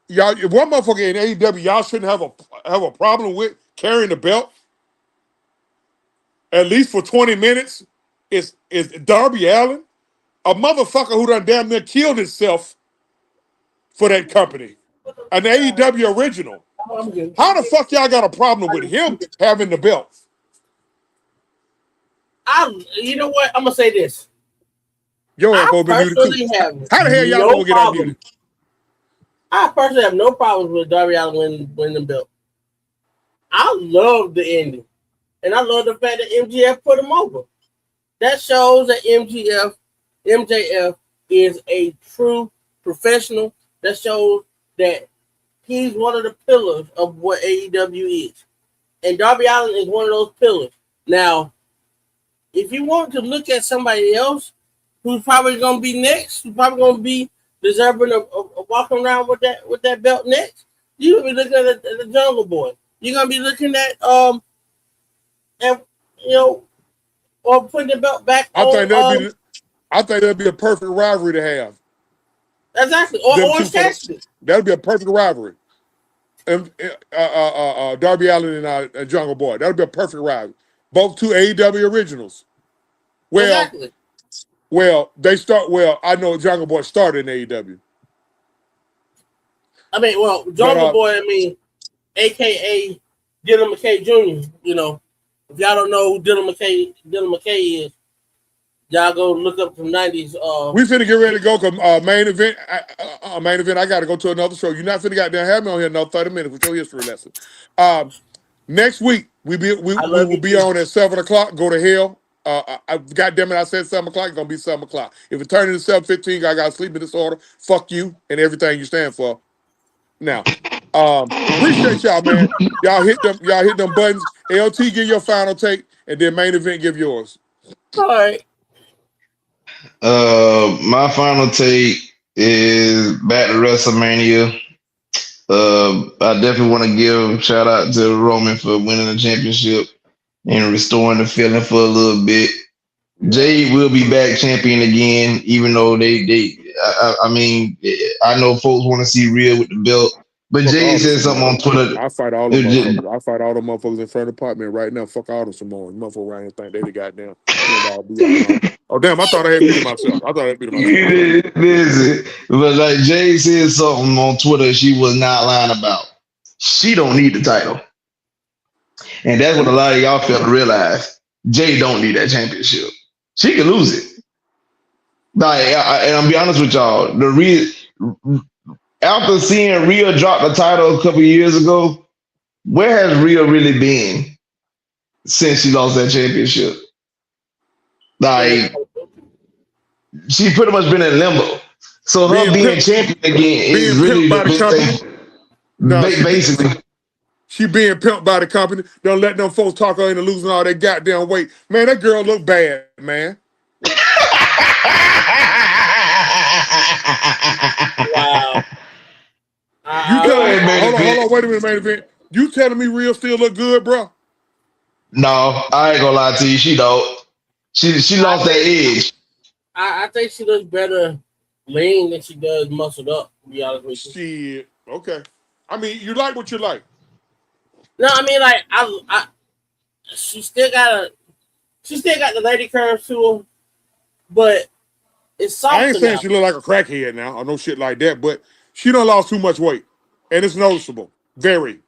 A: y'all, if one motherfucker in AEW y'all shouldn't have a problem with carrying the belt at least for 20 minutes, is Darby Allin, a motherfucker who done damn near killed himself for that company, an AEW original.
C: Oh, I'm good.
A: How the fuck y'all got a problem with him having the belt?
C: You know what? I'm gonna say this.
A: Your ass
C: I
A: supposed to be muted too.
C: personally have
A: How the hell y'all
C: no
A: gonna get
C: problem.
A: unmuted?
C: I personally have no problems with Darby Allin winning the belt. I love the ending, and I love the fact that MGF put him over. That shows that MGF MJF is a true professional. That shows that he's one of the pillars of what AEW is. And Darby Allin is one of those pillars. Now, if you want to look at somebody else who's probably going to be next, who's probably going to be deserving of walking around with that belt next, you're going to be looking at the Jungle Boy. You're going to be looking at, and, or putting the belt back
A: I think that'd be a perfect rivalry to have.
C: Exactly. Or Cassidy.
A: That'd be a perfect rivalry. Darby Allin and Jungle Boy. That would be a perfect rivalry. Both two AEW originals.
C: Exactly.
A: I know Jungle Boy started in AEW.
C: I mean, Jungle Boy, a.k.a. Dylan McKay Jr., if y'all don't know who Dylan McKay is, y'all go look up some 90s.
A: We finna get ready to go because main event, I got to go to another show. You're not finna goddamn have me on here another 30 minutes with your history lesson. Next week, we will be on at 7 o'clock. Go to hell. Goddamn it, I said 7 o'clock. It's going to be 7 o'clock. If it turns into 7:15, I got sleeping disorder. Fuck you and everything you stand for. Now, appreciate y'all, man. Y'all hit them buttons. LT, give your final take, and then main event, give yours.
C: All right.
B: My final take is back to WrestleMania. I definitely want to give shout out to Roman for winning the championship and restoring the feeling for a little bit. Jade will be back champion again, even though I know folks want to see Rhea with the belt. But Jade said something on Twitter.
A: I fight all the motherfuckers. I fight all the motherfuckers in front of the apartment right now. Fuck all the Samoans. Motherfuckers around here think they the goddamn. Oh damn! I thought I had beat myself.
B: Listen, but like Jade said something on Twitter she was not lying about. She don't need the title. And that's what a lot of y'all fail to realize. Jade don't need that championship. She can lose it. Like, and I'll be honest with y'all, after seeing Rhea drop the title a couple years ago, where has Rhea really been since she lost that championship? Like, she's pretty much been in limbo. So her being champion again is really the big thing. Basically.
A: She being pimped by the company. Don't let them folks talk her into losing all that goddamn weight. Man, that girl look bad, man.
C: Wow.
A: Hold on, wait a minute, main event. You telling me Rhea still look good, bro?
B: No, I ain't gonna lie to you. She don't. She lost that edge.
C: I think she looks better lean than she does muscled up, to be honest with
A: you. Shit. Okay. I mean, you like what you like.
C: No, I mean, like, she still got the lady curves to her, but it's soft.
A: I ain't saying she look like a crackhead now or no shit like that, but she done lost too much weight, and it's noticeable. Very.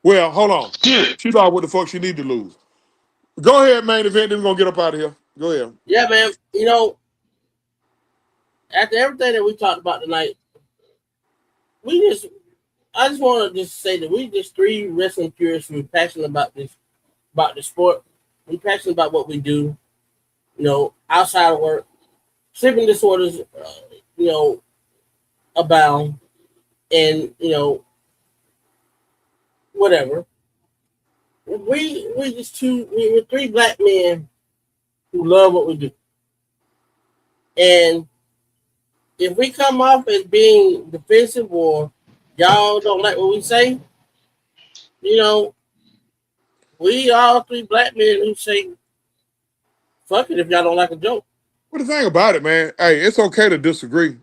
A: Well, hold on. She lost what the fuck she need to lose. Go ahead, main event. Then we're gonna get up out of here. Go ahead.
C: Yeah, man. After everything that we talked about tonight, I just want to just say that we just three wrestling purists who are passionate about the sport. We're passionate about what we do. Outside of work, sleeping disorders, abound, and whatever. We're three black men who love what we do, and if we come off as being defensive or y'all don't like what we say, we all three black men who say, fuck it if y'all don't like a joke.
A: Well, the thing about it, man, hey, it's okay to disagree.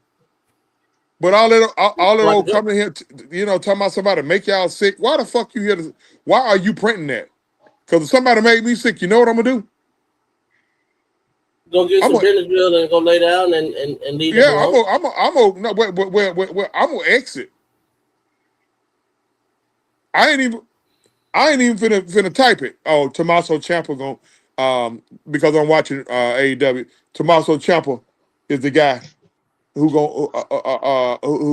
A: But all that old coming here, talking about somebody make y'all sick. Why the fuck you here? Why are you printing that? Because if somebody made me sick, you know what I'm going to do?
C: Go get some Benadryl and go lay down and leave it alone.
A: I'm going to exit. I ain't even finna type it. Oh, Tommaso Ciampa because I'm watching AEW. Tommaso Ciampa is the guy who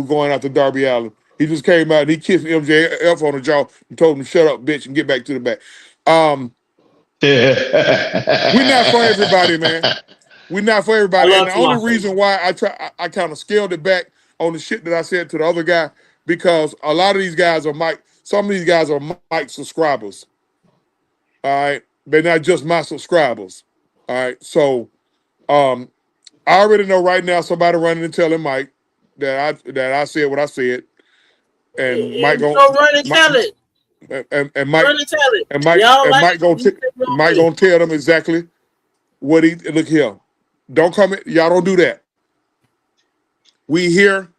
A: going after Darby Allin. He just came out and he kissed MJF on the jaw and told him, "Shut up, bitch, and get back to the back." We're not for everybody, man. We're not for
C: I
A: everybody. And
C: love
A: the only
C: Tommaso.
A: reason why I kind of scaled it back on the shit that I said to the other guy, because a lot of these guys are some of these guys are Mike subscribers. All right. They're not just my subscribers. All right. So I already know right now somebody running and telling Mike that I said what I said. And Mike
C: And
A: gon'
C: so run and tell it.
A: and Mike
C: Run and tell it.
A: and Mike
C: Y'all
A: and
C: like
A: Mike
C: it, you take it on
A: Mike
C: me.
A: gonna tell them exactly what he look here. Don't come in, y'all don't do that. We here.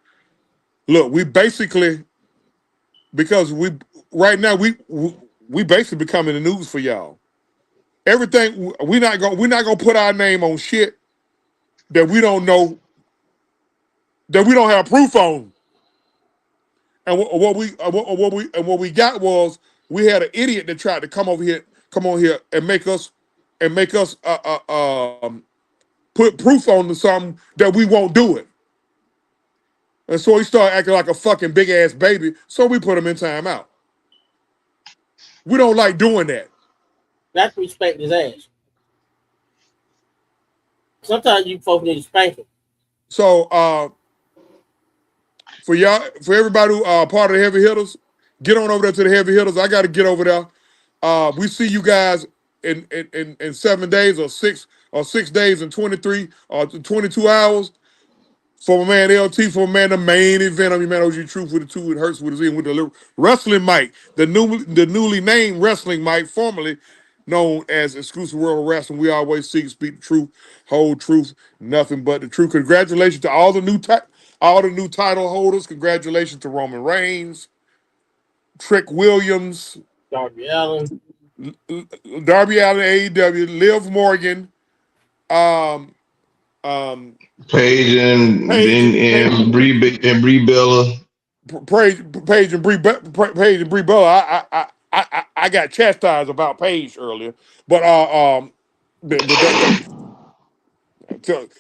A: Look, we basically because we right now we basically becoming the news for y'all. Everything we're not gonna put our name on shit that we don't know, that we don't have proof on. And what we got was we had an idiot that tried to come on here and make us put proof on something that we won't do it. And so he started acting like a fucking big ass baby. So we put him in timeout. We don't like doing that.
C: That's respect his ass. Sometimes you folks need to spank him.
A: So for y'all, for everybody who part of the heavy hitters, get on over there to the heavy hitters. I got to get over there. We see you guys in 7 days or 6 days and 23 or 22 hours. For my man LT, for my man the main event. I'm your man OG Truth with the two, it hurts with his in with the wrestling Mike, the newly named wrestling Mike, formerly known as Exclusive World of Wrestling. We always seek to speak the truth, whole truth, nothing but the truth. Congratulations to all the new title holders. Congratulations to Roman Reigns, Trick Williams,
C: Darby Allen.
A: Darby Allin, AEW, Liv Morgan, um, um,
B: Paige and
A: Paige,
B: Brie Bella.
A: Paige and Brie Bella. I got chastised about Paige earlier, but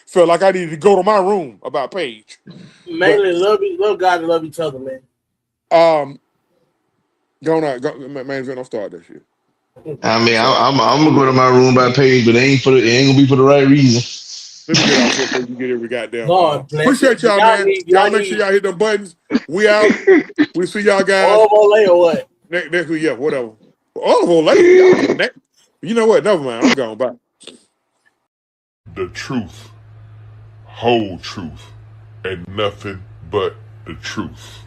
A: felt like I needed to go to my room about Paige. But
C: Mainly love God and love each other, man.
A: um, man, don't start that shit.
B: I mean,
A: So
B: I'm gonna go to my room by Paige, but it ain't gonna be for the right reason.
A: let me get off here before you get every goddamn.
C: God bless it.
A: Appreciate y'all, man. Y'all make sure y'all hit them buttons. We out. We see y'all guys
C: all Olay or what?
A: next week. Yeah, whatever. All of Olay, y'all connect. You know what? Never mind. I'm gone. Bye. The truth, whole truth, and nothing but the truth.